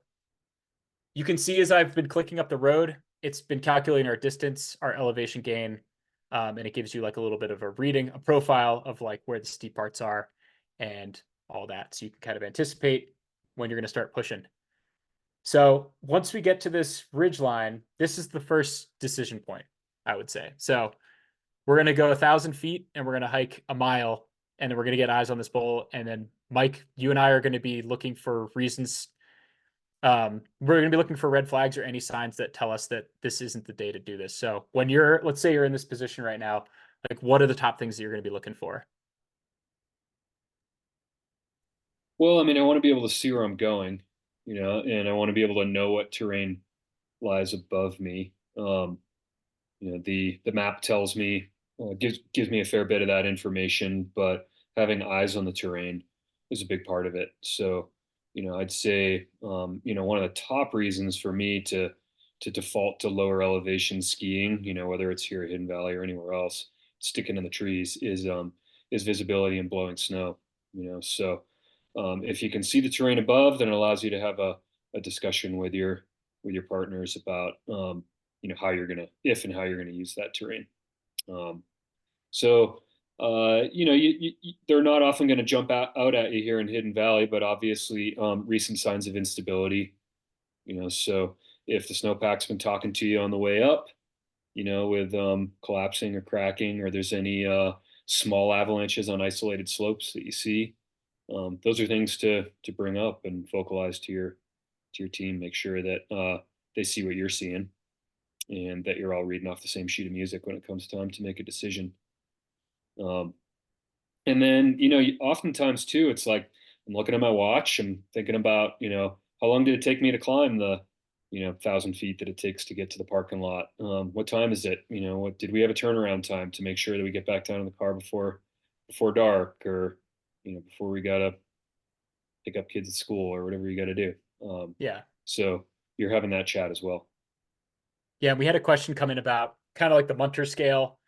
A: you can see as I've been clicking up the road, it's been calculating our distance, our elevation gain, and it gives you like a little bit of a reading, a profile of like where the steep parts are and all that. So you can kind of anticipate when you're going to start pushing. So once we get to this ridge line, this is the first decision point, I would say. So we're going to go 1,000 feet and we're going to hike a mile, and then we're going to get eyes on this bowl. And then Mike, you and I are going to be looking for reasons. We're going to be looking for red flags or any signs that tell us that this isn't the day to do this. So when let's say you're in this position right now, like what are the top things that you're going to be looking for?
B: Well, I mean, I want to be able to see where I'm going, and I want to be able to know what terrain lies above me. the map tells me, gives me a fair bit of that information, but having eyes on the terrain is a big part of it. So, I'd say, one of the top reasons for me to default to lower elevation skiing, whether it's here at Hidden Valley or anywhere else, sticking in the trees is visibility and blowing snow. So if you can see the terrain above, then it allows you to have a discussion with your partners about how you're gonna if and how you're gonna use that terrain. Um, so they're not often going to jump out at you here in Hidden Valley, but obviously recent signs of instability. So if the snowpack's been talking to you on the way up, with collapsing or cracking, or there's any small avalanches on isolated slopes that you see, those are things to bring up and vocalize to your team. Make sure that they see what you're seeing, and that you're all reading off the same sheet of music when it comes time to make a decision. Um, and then, oftentimes too, it's like I'm looking at my watch and thinking about, how long did it take me to climb the, 1,000 feet that it takes to get to the parking lot? What time is it? What did we have a turnaround time to make sure that we get back down in the car before dark, or, before we gotta pick up kids at school or whatever you got to do.
A: Yeah.
B: So you're having that chat as well.
A: Yeah. We had a question come in about kind of like the Munter scale.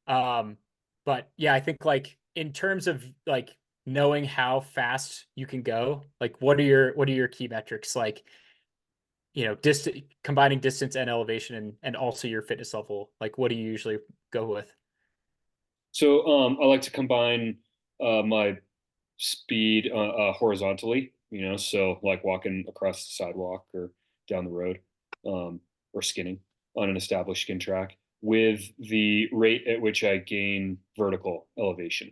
A: But yeah, I think like in terms of like knowing how fast you can go, like what are your key metrics? Like, combining distance and elevation, and also your fitness level. Like what do you usually go with?
B: So I like to combine my speed horizontally, so like walking across the sidewalk or down the road, or skinning on an established skin track, with the rate at which I gain vertical elevation.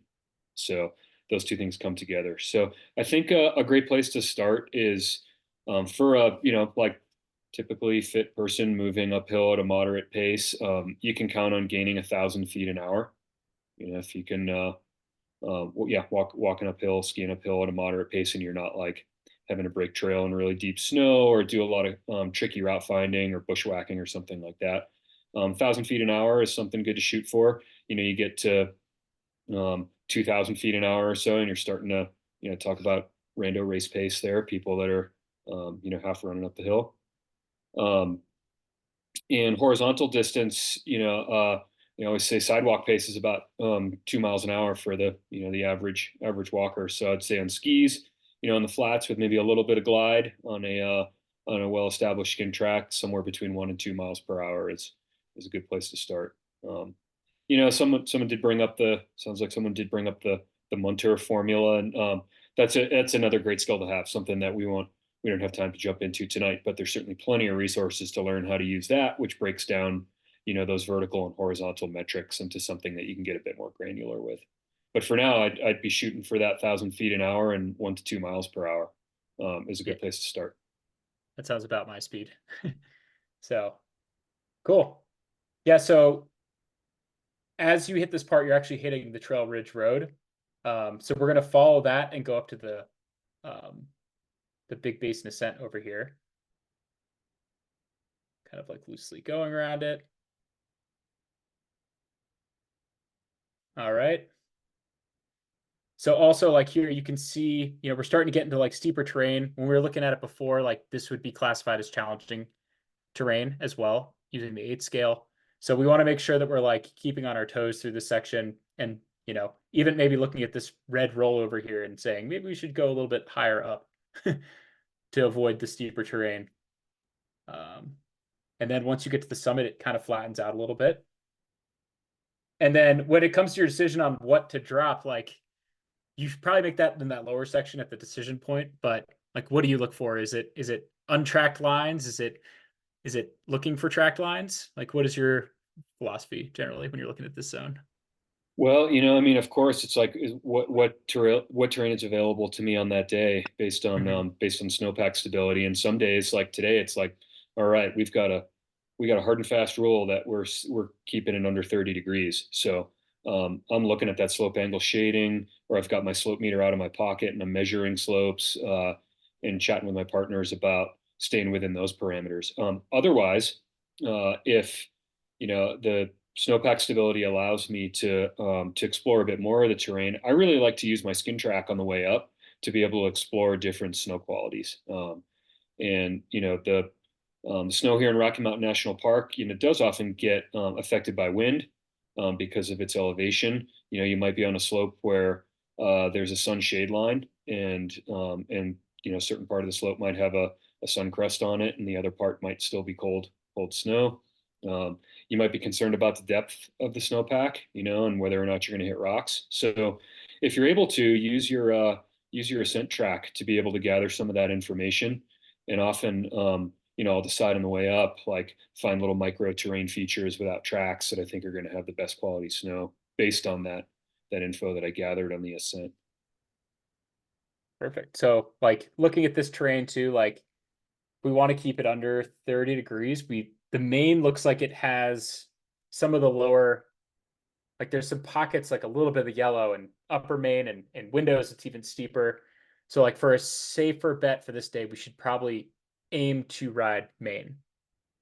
B: So those two things come together. So I think a great place to start is for a, like typically fit person moving uphill at a moderate pace. You can count on gaining 1,000 feet an hour. If you can, walking uphill, skiing uphill at a moderate pace, and you're not like having to break trail in really deep snow or do a lot of tricky route finding or bushwhacking or something like that. 1,000 feet an hour is something good to shoot for. You get to 2,000 feet an hour or so, and you're starting to talk about rando race pace there. People that are half running up the hill. And horizontal distance, I always say sidewalk pace is about 2 miles an hour for the average walker. So I'd say on skis, on the flats with maybe a little bit of glide on a well-established skin track, somewhere between 1 and 2 miles per hour is a good place to start. Someone did bring up sounds like someone did bring up the Munter formula, and that's another great skill to have. Something that we don't have time to jump into tonight, but there's certainly plenty of resources to learn how to use that, which breaks down those vertical and horizontal metrics into something that you can get a bit more granular with. But for now, I'd be shooting for that 1,000 feet an hour and 1 to 2 miles per hour is a good place to start.
A: That sounds about my speed. So cool. Yeah. So as you hit this part, you're actually hitting the Trail Ridge Road. So we're going to follow that and go up to the Big Basin Ascent over here. Kind of like loosely going around it. All right. So also like here, you can see, we're starting to get into like steeper terrain. When we were looking at it before, like this would be classified as challenging terrain as well, using the 8 scale. So we want to make sure that we're like keeping on our toes through this section, and, even maybe looking at this red roll over here and saying, maybe we should go a little bit higher up to avoid the steeper terrain. And then once you get to the summit, it kind of flattens out a little bit. And then when it comes to your decision on what to drop, like you should probably make that in that lower section at the decision point. But like, what do you look for? Is it untracked lines? Is it looking for tracked lines? Like, what is your philosophy generally when you're looking at this zone?
B: Well, of course, it's like what terrain is available to me on that day based on snowpack stability. And some days, like today, it's like, all right, we got a hard and fast rule that we're keeping it under 30 degrees. So I'm looking at that slope angle shading, or I've got my slope meter out of my pocket and I'm measuring slopes and chatting with my partners about staying within those parameters. Otherwise, if the snowpack stability allows me to explore a bit more of the terrain. I really like to use my skin track on the way up to be able to explore different snow qualities. And the snow here in Rocky Mountain National Park, does often get affected by wind because of its elevation. You might be on a slope where there's a sun shade line, and certain part of the slope might have a sun crest on it, and the other part might still be cold snow. You might be concerned about the depth of the snowpack, and whether or not you're going to hit rocks. So if you're able to use your ascent track to be able to gather some of that information, and often I'll decide on the way up, like find little micro terrain features without tracks that I think are going to have the best quality snow based on that info that I gathered on the ascent.
A: Perfect. So like looking at this terrain too, like we want to keep it under 30 degrees. The main looks like it has some of the lower, like there's some pockets, like a little bit of yellow and upper main and windows, it's even steeper. So like for a safer bet for this day, we should probably aim to ride main.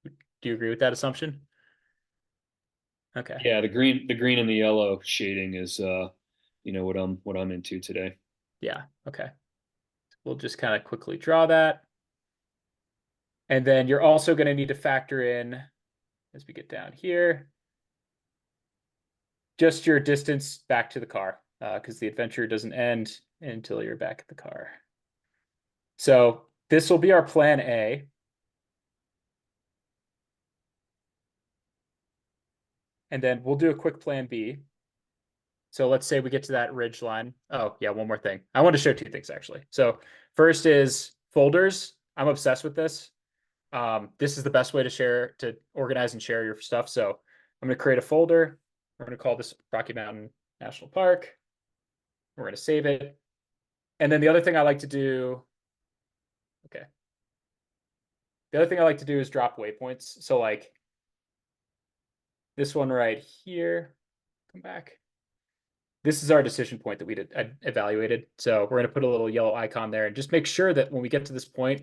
A: Do you agree with that assumption? Okay.
B: Yeah, the green and the yellow shading is what I'm into today.
A: Yeah. Okay. We'll just kind of quickly draw that. And then you're also going to need to factor in, as we get down here, just your distance back to the car, because the adventure doesn't end until you're back at the car. So this will be our plan A. And then we'll do a quick plan B. So let's say we get to that ridge line. Oh, yeah, one more thing. I want to show two things, actually. So first is folders. I'm obsessed with this. This is the best way to organize and share your stuff. So I'm going to create a folder. We're going to call this Rocky Mountain National Park. We're going to save it. And then the other thing I like to do, okay. The other thing I like to do is drop waypoints. So like this one right here, come back. This is our decision point that we evaluated. So we're going to put a little yellow icon there and just make sure that when we get to this point,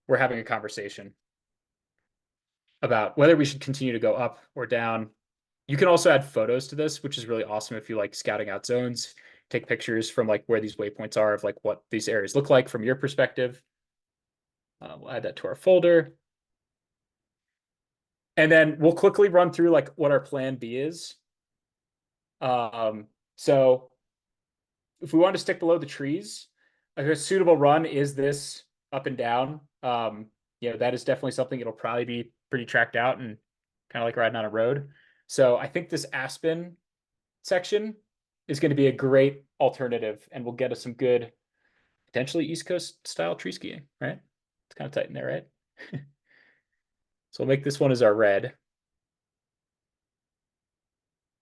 A: we're having a conversation about whether we should continue to go up or down. You can also add photos to this, which is really awesome if you like scouting out zones, take pictures from like where these waypoints are of like what these areas look like from your perspective. We'll add that to our folder. And then we'll quickly run through like what our plan B is. So if we want to stick below the trees, like a suitable run is this up and down. That is definitely something it'll probably be pretty tracked out and kind of like riding on a road. So I think this Aspen section is going to be a great alternative and will get us some good, potentially East Coast style tree skiing, right? It's kind of tight in there, right? So we'll make this one as our red.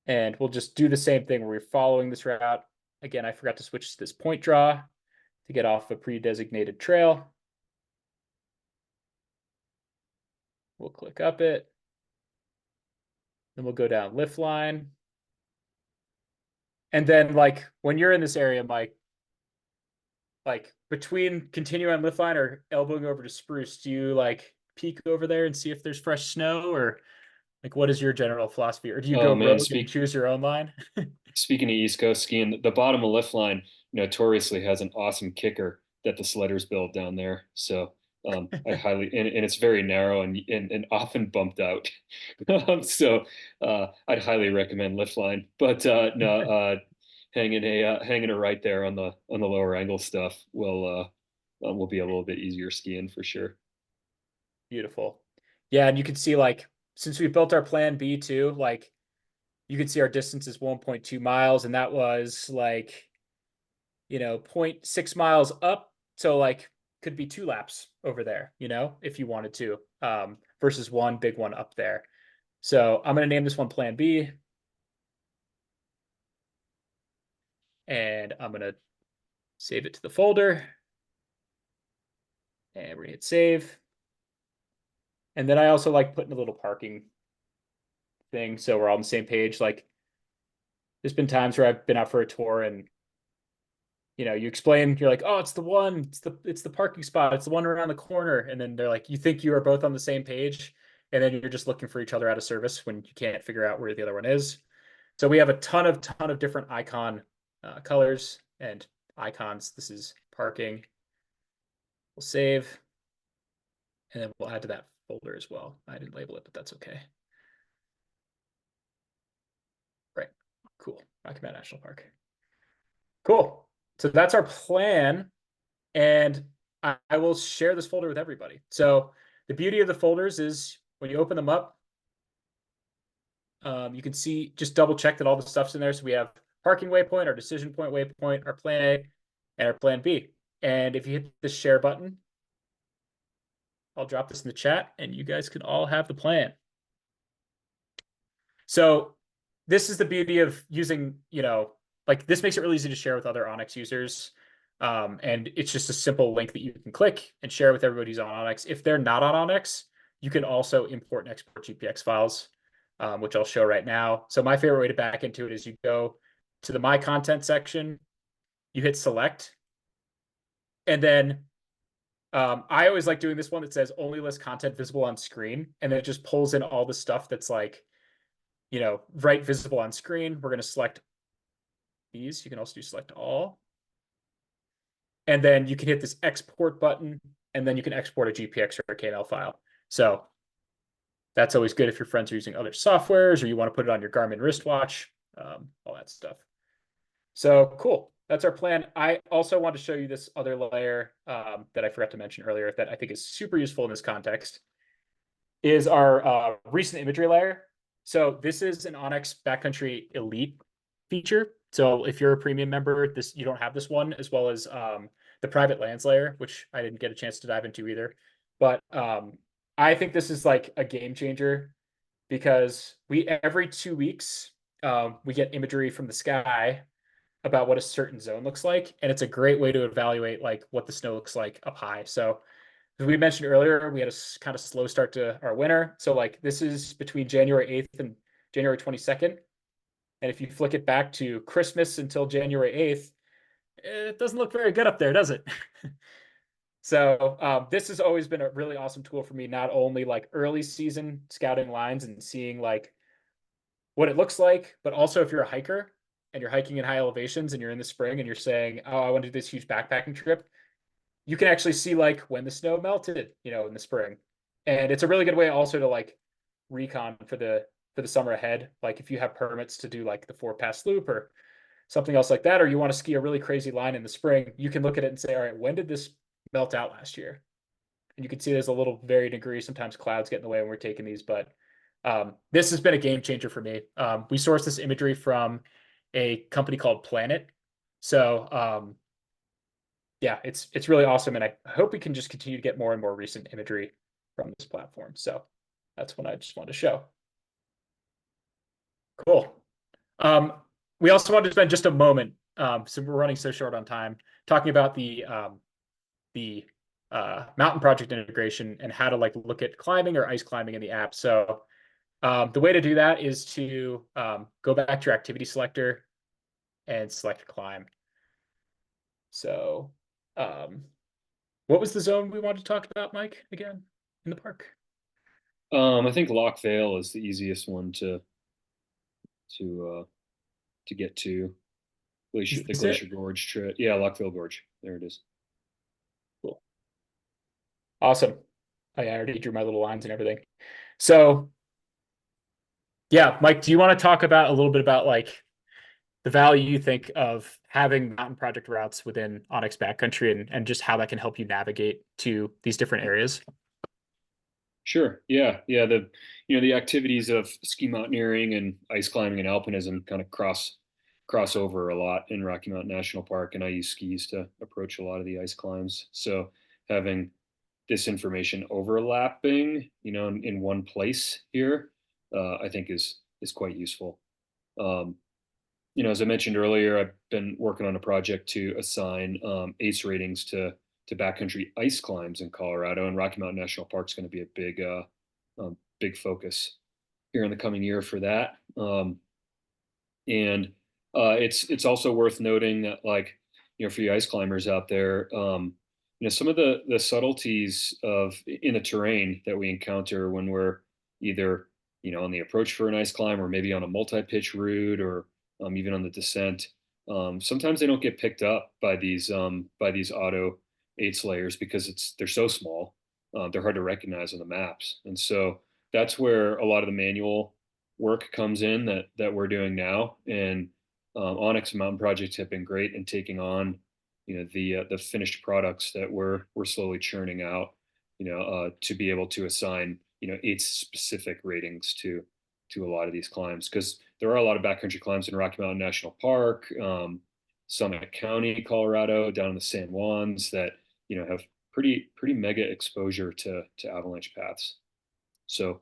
A: And we'll just do the same thing where we're following this route. Again, I forgot to switch to this point draw to get off a pre-designated trail. We'll click up it. Then we'll go down lift line. And then like when you're in this area, Mike, like between continuing on lift line or elbowing over to spruce, do you like peek over there and see if there's fresh snow, or like what is your general philosophy? Or do you go rogue and choose your own line?
B: Speaking of East Coast skiing, the bottom of lift line notoriously has an awesome kicker that the sledders build down there. So I highly, and it's very narrow and often bumped out. So I'd highly recommend lift line. But no, hanging a right there on the lower angle stuff will be a little bit easier skiing for sure.
A: Beautiful. Yeah, and you can see like since we built our plan B too, like you can see our distance is 1.2 miles, and that was like 0.6 miles up. So like could be 2 laps over there, if you wanted to, versus one big one up there. So I'm going to name this one Plan B. And I'm going to save it to the folder. And we're going to hit save. And then I also like putting a little parking thing so we're all on the same page. Like there's been times where I've been out for a tour and you explain, you're like, oh, it's the one, it's the parking spot, it's the one around the corner. And then they're like, you think you are both on the same page. and then you're just looking for each other out of service when you can't figure out where the other one is. So we have a ton of different icon colors and icons. This is parking. We'll save, and then we'll add to that folder as well. I didn't label it, but that's okay. Right, cool. Rocky Mountain National Park. Cool. So that's our plan, and I will share this folder with everybody. So the beauty of the folders is when you open them up, you can see, just double check that all the stuff's in there. So we have parking waypoint, our decision point waypoint, our plan A, and our plan B. And if you hit the share button, I'll drop this in the chat and you guys can all have the plan. So this is the beauty of using, like this makes it really easy to share with other Onyx users. And it's just a simple link that you can click and share with everybody who's on Onyx. If they're not on Onyx, you can also import and export GPX files, which I'll show right now. So my favorite way to back into it is you go to the My Content section, you hit select, and then I always like doing this one that says only list content visible on screen, and then it just pulls in all the stuff that's like, right visible on screen. We're going to select these. You can also do select all. And then you can hit this export button, and then you can export a GPX or a KML file. So that's always good if your friends are using other softwares or you want to put it on your Garmin wristwatch, all that stuff. So cool. That's our plan. I also want to show you this other layer that I forgot to mention earlier that I think is super useful in this context, is our recent imagery layer. So this is an Onyx Backcountry Elite feature. So if you're a premium member, you don't have this one, as well as the private lands layer, which I didn't get a chance to dive into either. But I think this is like a game changer, because every 2 weeks we get imagery from the sky about what a certain zone looks like, and it's a great way to evaluate like what the snow looks like up high. So as we mentioned earlier, we had a kind of slow start to our winter. So like this is between January 8th and January 22nd. And if you flick it back to Christmas until January 8th, it doesn't look very good up there, does it? So this has always been a really awesome tool for me, not only like early season scouting lines and seeing like what it looks like, but also if you're a hiker and you're hiking in high elevations and you're in the spring and you're saying, oh, I want to do this huge backpacking trip, you can actually see like when the snow melted, in the spring. And it's a really good way also to like recon for the summer ahead. Like if you have permits to do like the 4-pass loop or something else like that, or you want to ski a really crazy line in the spring, you can look at it and say, all right, when did this melt out last year? And you can see there's a little varying degree. Sometimes clouds get in the way when we're taking these, but this has been a game changer for me. We sourced this imagery from a company called Planet. So yeah, it's really awesome. And I hope we can just continue to get more and more recent imagery from this platform. So that's what I just wanted to show. Cool. We also wanted to spend just a moment, so we're running so short on time, talking about the mountain project integration and how to like look at climbing or ice climbing in the app. So the way to do that is to go back to your activity selector and select climb. So what was the zone we wanted to talk about, Mike, again, in the park?
B: I think Loch Vale is the easiest one to get to. The Glacier Gorge trip. Yeah, Loch Vale Gorge. There it is.
A: Cool. Awesome. I already drew my little lines and everything. So yeah, Mike, do you want to talk about a little bit about like the value you think of having mountain project routes within Onyx Backcountry and just how that can help you navigate to these different areas?
B: Sure. Yeah. The activities of ski mountaineering and ice climbing and alpinism kind of cross over a lot in Rocky Mountain National Park, and I use skis to approach a lot of the ice climbs. So having this information overlapping, in one place here, I think is quite useful. As I mentioned earlier, I've been working on a project to assign ACE ratings to backcountry ice climbs in Colorado, and Rocky Mountain National Park is going to be a big focus here in the coming year for that. And it's also worth noting that, like, for you ice climbers out there, some of the subtleties in the terrain that we encounter when we're either, on the approach for an ice climb or maybe on a multi-pitch route or even on the descent. Sometimes they don't get picked up by these auto 8s layers because they're so small. They're hard to recognize on the maps. And so that's where a lot of the manual work comes in that we're doing now. And Onyx Mountain Project have been great in taking on, the finished products that we're slowly churning out, to be able to assign, 8 specific ratings to a lot of these climbs, because there are a lot of backcountry climbs in Rocky Mountain National Park, Summit County, Colorado, down in the San Juans that, have pretty mega exposure to avalanche paths. So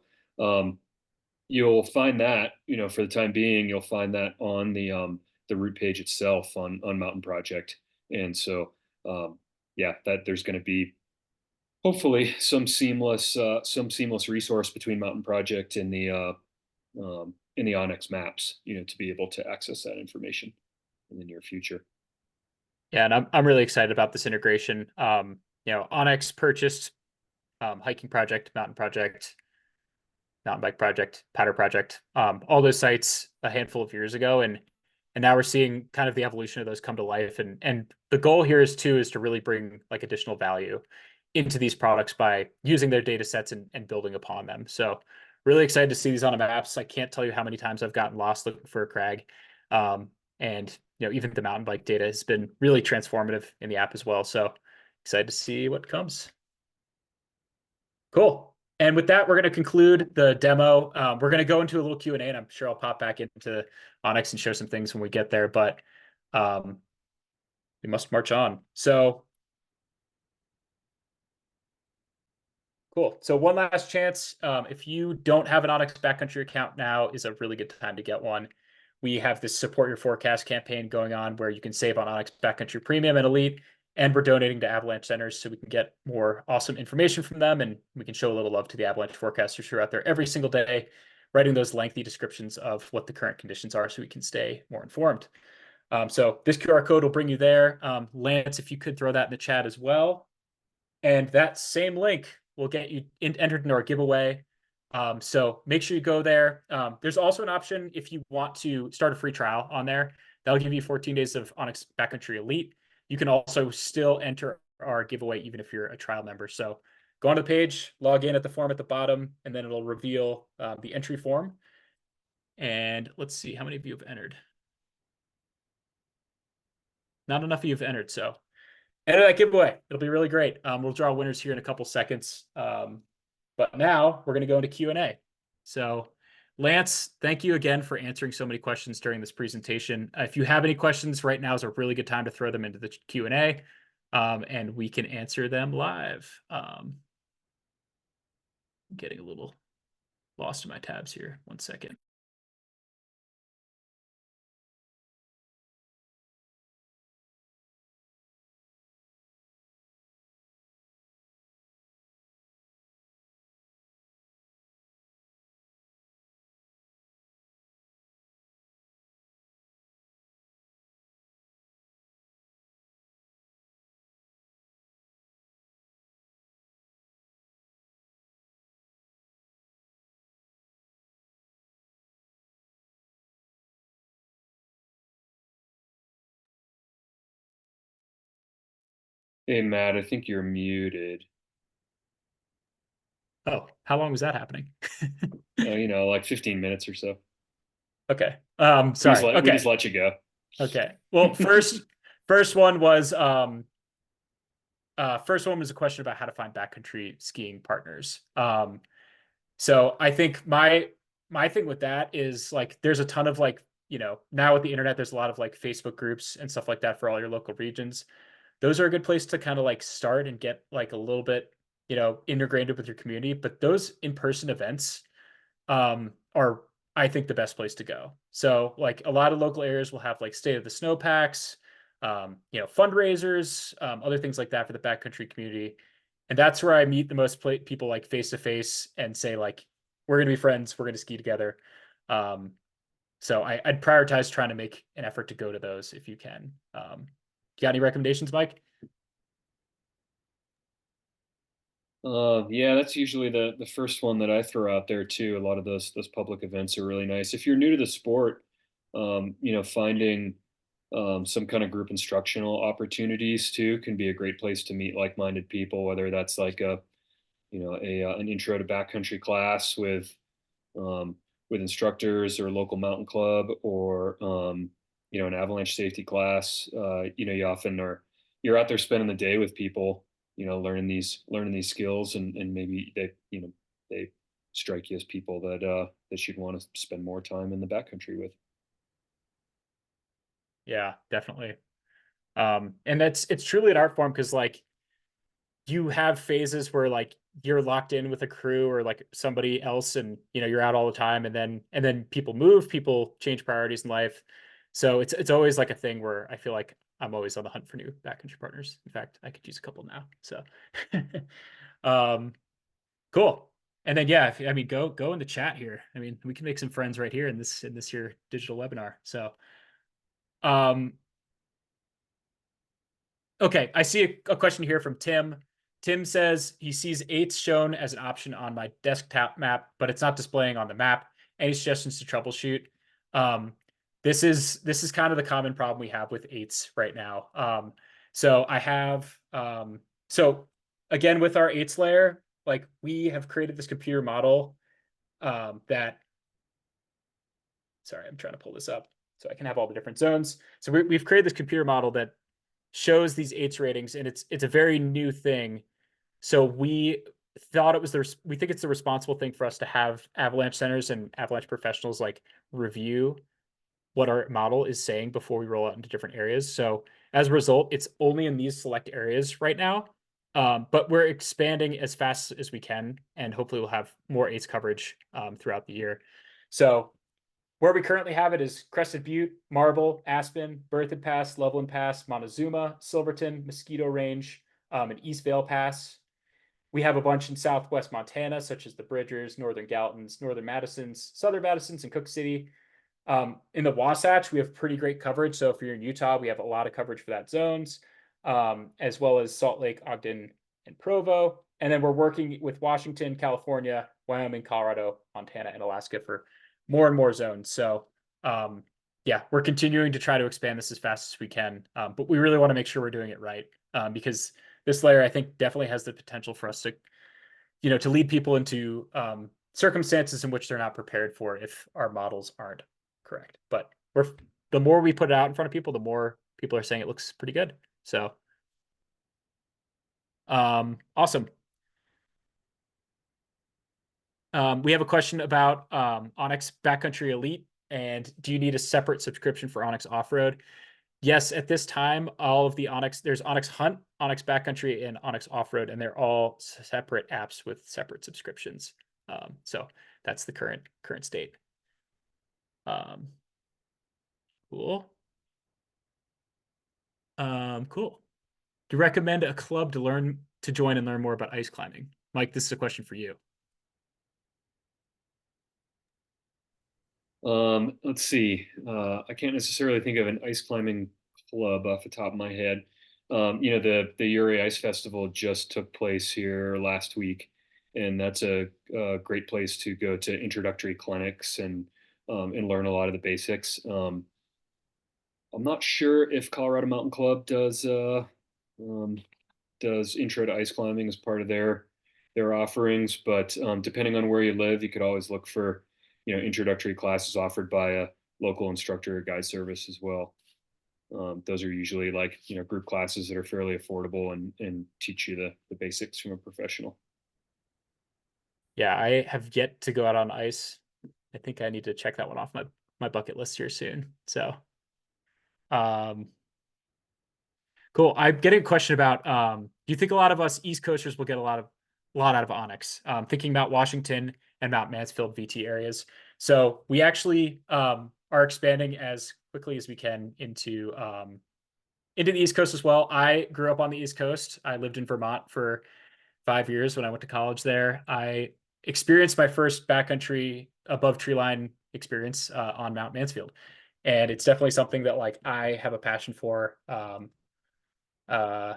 B: you'll find that, for the time being, you'll find that on the route page itself on Mountain Project. And so yeah, that there's going to be hopefully some seamless resource between Mountain Project and the Onyx maps, to be able to access that information in the near future.
A: Yeah, and I'm really excited about this integration. Onyx purchased Hiking Project, Mountain Project, Mountain Bike Project, Powder Project, all those sites a handful of years ago, and now we're seeing kind of the evolution of those come to life. And the goal here is to really bring like additional value into these products by using their data sets and building upon them. So really excited to see these on the maps. I can't tell you how many times I've gotten lost looking for a crag. And even the mountain bike data has been really transformative in the app as well. So excited to see what comes. Cool. And with that, we're going to conclude the demo. We're going to go into a little Q&A, and I'm sure I'll pop back into Onyx and show some things when we get there, but we must march on. So cool. So one last chance. If you don't have an Onyx Backcountry account, now is a really good time to get one. We have this Support Your Forecast campaign going on where you can save on Onyx Backcountry Premium and Elite, and we're donating to Avalanche centers so we can get more awesome information from them, and we can show a little love to the Avalanche forecasters who are out there every single day, writing those lengthy descriptions of what the current conditions are so we can stay more informed. So this QR code will bring you there. Lance, if you could throw that in the chat as well. And that same link will get you entered into our giveaway. So make sure you go there. There's also an option if you want to start a free trial on there. That'll give you 14 days of Onyx Backcountry Elite. You can also still enter our giveaway even if you're a trial member. So go on the page, log in at the form at the bottom, and then it'll reveal the entry form. And let's see how many of you have entered. Not enough of you have entered, so enter that giveaway. It'll be really great. We'll draw winners here in a couple seconds. But now we're going to go into Q&A. So Lance, thank you again for answering so many questions during this presentation. If you have any questions, right now is a really good time to throw them into the Q&A, and we can answer them live. I'm getting a little lost in my tabs here. One second.
B: Hey, Matt, I think you're muted.
A: Oh, how long was that happening?
B: Like 15 minutes or so.
A: Okay. Sorry. Okay.
B: We just let you go.
A: Okay. Well, first one was a question about how to find backcountry skiing partners. So I think my thing with that is like there's a ton of like, now with the internet, there's a lot of like Facebook groups and stuff like that for all your local regions. Those are a good place to kind of like start and get like a little bit, integrated with your community. But those in-person events are, I think, the best place to go. So like a lot of local areas will have like state of the snowpacks, fundraisers, other things like that for the backcountry community. And that's where I meet the most people like face to face and say like, we're going to be friends. We're going to ski together. So I'd prioritize trying to make an effort to go to those if you can. You got any recommendations, Mike?
B: Yeah, that's usually the first one that I throw out there too. A lot of those public events are really nice. If you're new to the sport, finding some kind of group instructional opportunities too can be a great place to meet like-minded people. Whether that's like an intro to backcountry class um, with instructors or a local mountain club, or an avalanche safety class. You often you're out there spending the day with people, learning these skills, and maybe they strike you as people that you'd want to spend more time in the backcountry with.
A: Yeah, definitely. And it's truly an art form because like you have phases where like you're locked in with a crew or like somebody else and you're out all the time and then people move, people change priorities in life. So it's always like a thing where I feel like I'm always on the hunt for new backcountry partners. In fact, I could use a couple now. So um cool. And then yeah, I mean go in the chat here. I mean, we can make some friends right here in this here digital webinar. So um okay, I see a question here from Tim. Tim says he sees eights shown as an option on my desktop map, but it's not displaying on the map. Any suggestions to troubleshoot? Um, this is kind of the common problem we have with eights right now. So I have so again with our eights layer, like we have created this computer model that sorry, I'm trying to pull this up so I can have all the different zones. So we've created this computer model that shows these eights ratings, and it's a very new thing. So we thought it was we think it's the responsible thing for us to have avalanche centers and avalanche professionals like review what our model is saying before we roll out into different areas. So as a result, it's only in these select areas right now. But we're expanding as fast as we can, and hopefully we'll have more eights coverage throughout the year. So where we currently have it is Crested Butte, Marble, Aspen, Berthoud Pass, Loveland Pass, Montezuma, Silverton, Mosquito Range, and East Vale Pass. We have a bunch in southwest Montana, such as the Bridgers, Northern Galtons, Northern Madisons, Southern Madisons, and Cook City. In the Wasatch, we have pretty great coverage. So if you're in Utah, we have a lot of coverage for that zones, as well as Salt Lake, Ogden, and Provo. And then we're working with Washington, California, Wyoming, Colorado, Montana, and Alaska for more and more zones. So yeah, we're continuing to try to expand this as fast as we can. But we really want to make sure we're doing it right, because this layer, I think, definitely has the potential for us to lead people into circumstances in which they're not prepared for if our models aren't correct. But the more we put it out in front of people, the more people are saying it looks pretty good. So awesome. We have a question about Onyx Backcountry Elite, and do you need a separate subscription for Onyx Off-Road? Yes, at this time, all of the Onyx, there's Onyx Hunt, Onyx Backcountry, and Onyx Off-Road, and they're all separate apps with separate subscriptions. So that's the current state. Cool. Cool. Do you recommend a club to join and learn more about ice climbing? Mike, this is a question for you.
B: Let's see. I can't necessarily think of an ice climbing club off the top of my head. The Uri Ice Festival just took place here last week, and that's a great place to go to introductory clinics and learn a lot of the basics. I'm not sure if Colorado Mountain Club does intro to ice climbing as part of their offerings, but depending on where you live, you could always look for introductory classes offered by a local instructor or guide service as well. Those are usually like group classes that are fairly affordable and teach you the basics from a professional.
A: Yeah, I have yet to go out on ice. I think I need to check that one off my bucket list here soon. So cool. I'm getting a question about do you think a lot of us East Coasters will get a lot out of Onyx? Thinking about Washington and Mount Mansfield VT areas. So we actually are expanding as quickly as we can into the East Coast as well. I grew up on the East Coast. I lived in Vermont for 5 years when I went to college there. I experienced my first backcountry above tree line experience on Mount Mansfield. And it's definitely something that like I have a passion for. Uh,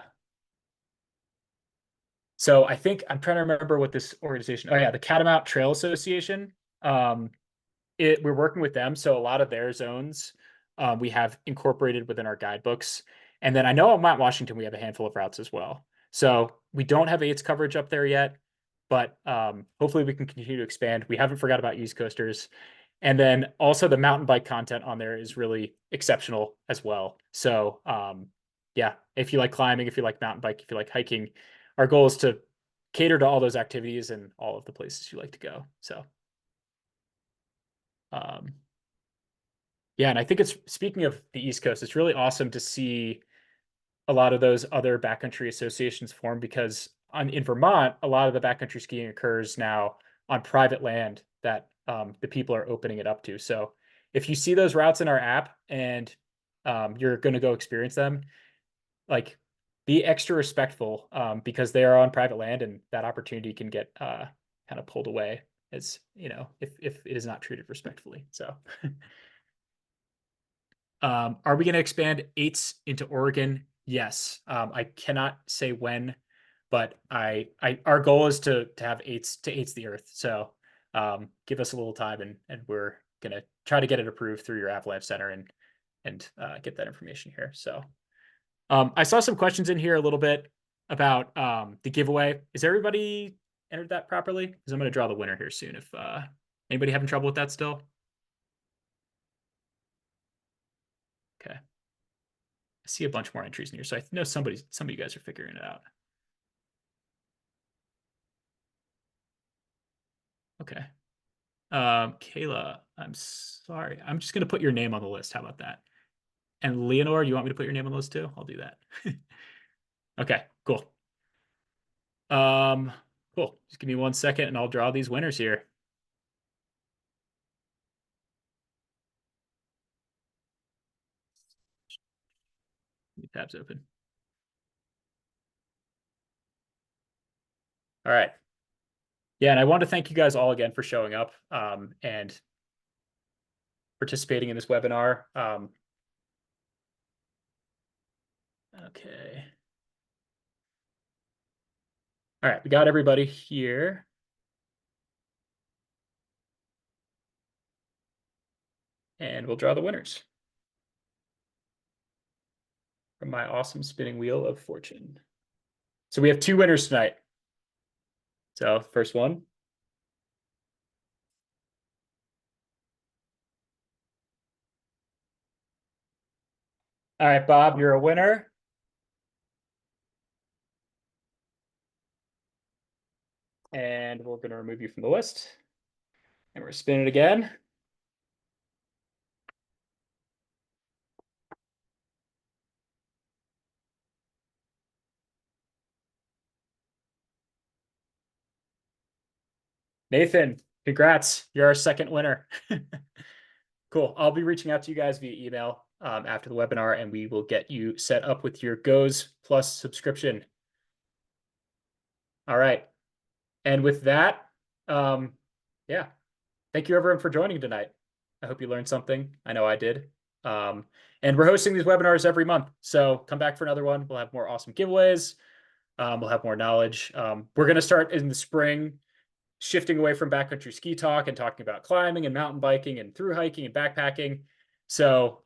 A: So I think I'm trying to remember what this organization. Oh yeah, the Catamount Trail Association. Um, we're working with them, so a lot of their zones we have incorporated within our guidebooks. And then I know on Mount Washington we have a handful of routes as well. So we don't have AIDS coverage up there yet, but hopefully we can continue to expand. We haven't forgot about East Coasters. And then also the mountain bike content on there is really exceptional as well. So yeah, if you like climbing, if you like mountain bike, if you like hiking, our goal is to cater to all those activities and all of the places you like to go. So um, yeah, and I think it's speaking of the East Coast, it's really awesome to see a lot of those other backcountry associations form because in Vermont, a lot of the backcountry skiing occurs now on private land that the people are opening it up to. So if you see those routes in our app and you're going to go experience them, like be extra respectful because they are on private land and that opportunity can get kind of pulled away as if it is not treated respectfully. So are we going to expand eights into Oregon? Yes. I cannot say when, but our goal is to have eights the earth. So give us a little time and we're gonna try to get it approved through your Avalanche Center and get that information here. So I saw some questions in here a little bit about the giveaway. Is everybody entered that properly? Because I'm going to draw the winner here soon. If anybody having trouble with that still? Okay. I see a bunch more entries in here, so I know some of you guys are figuring it out. Okay. Kayla, I'm sorry. I'm just gonna put your name on the list. How about that? And Leonore, you want me to put your name on the list too? I'll do that. Okay, cool. Cool. Just give me 1 second and I'll draw these winners here. Tabs open. All right. Yeah, and I want to thank you guys all again for showing up and participating in this webinar. Okay. All right, we got everybody here. And we'll draw the winners from my awesome spinning wheel of fortune. So we have 2 winners tonight. So first one. All right, Bob, you're a winner. And we're going to remove you from the list. And we're spinning it again. Nathan, congrats. You're our second winner. Cool. I'll be reaching out to you guys via email after the webinar, and we will get you set up with your Goes Plus subscription. All right. And with that, yeah, thank you everyone for joining tonight. I hope you learned something. I know I did. And we're hosting these webinars every month. So come back for another one. We'll have more awesome giveaways. We'll have more knowledge. We're going to start in the spring, shifting away from backcountry ski talk and talking about climbing and mountain biking and through hiking and backpacking. So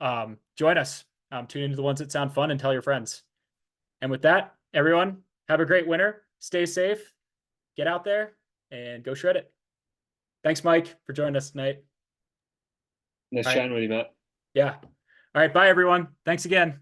A: join us. Tune into the ones that sound fun and tell your friends. And with that, everyone, have a great winter. Stay safe. Get out there and go shred it. Thanks, Mike, for joining us tonight.
B: Nice chatting with you, Matt.
A: Yeah. All right. Bye, everyone. Thanks again.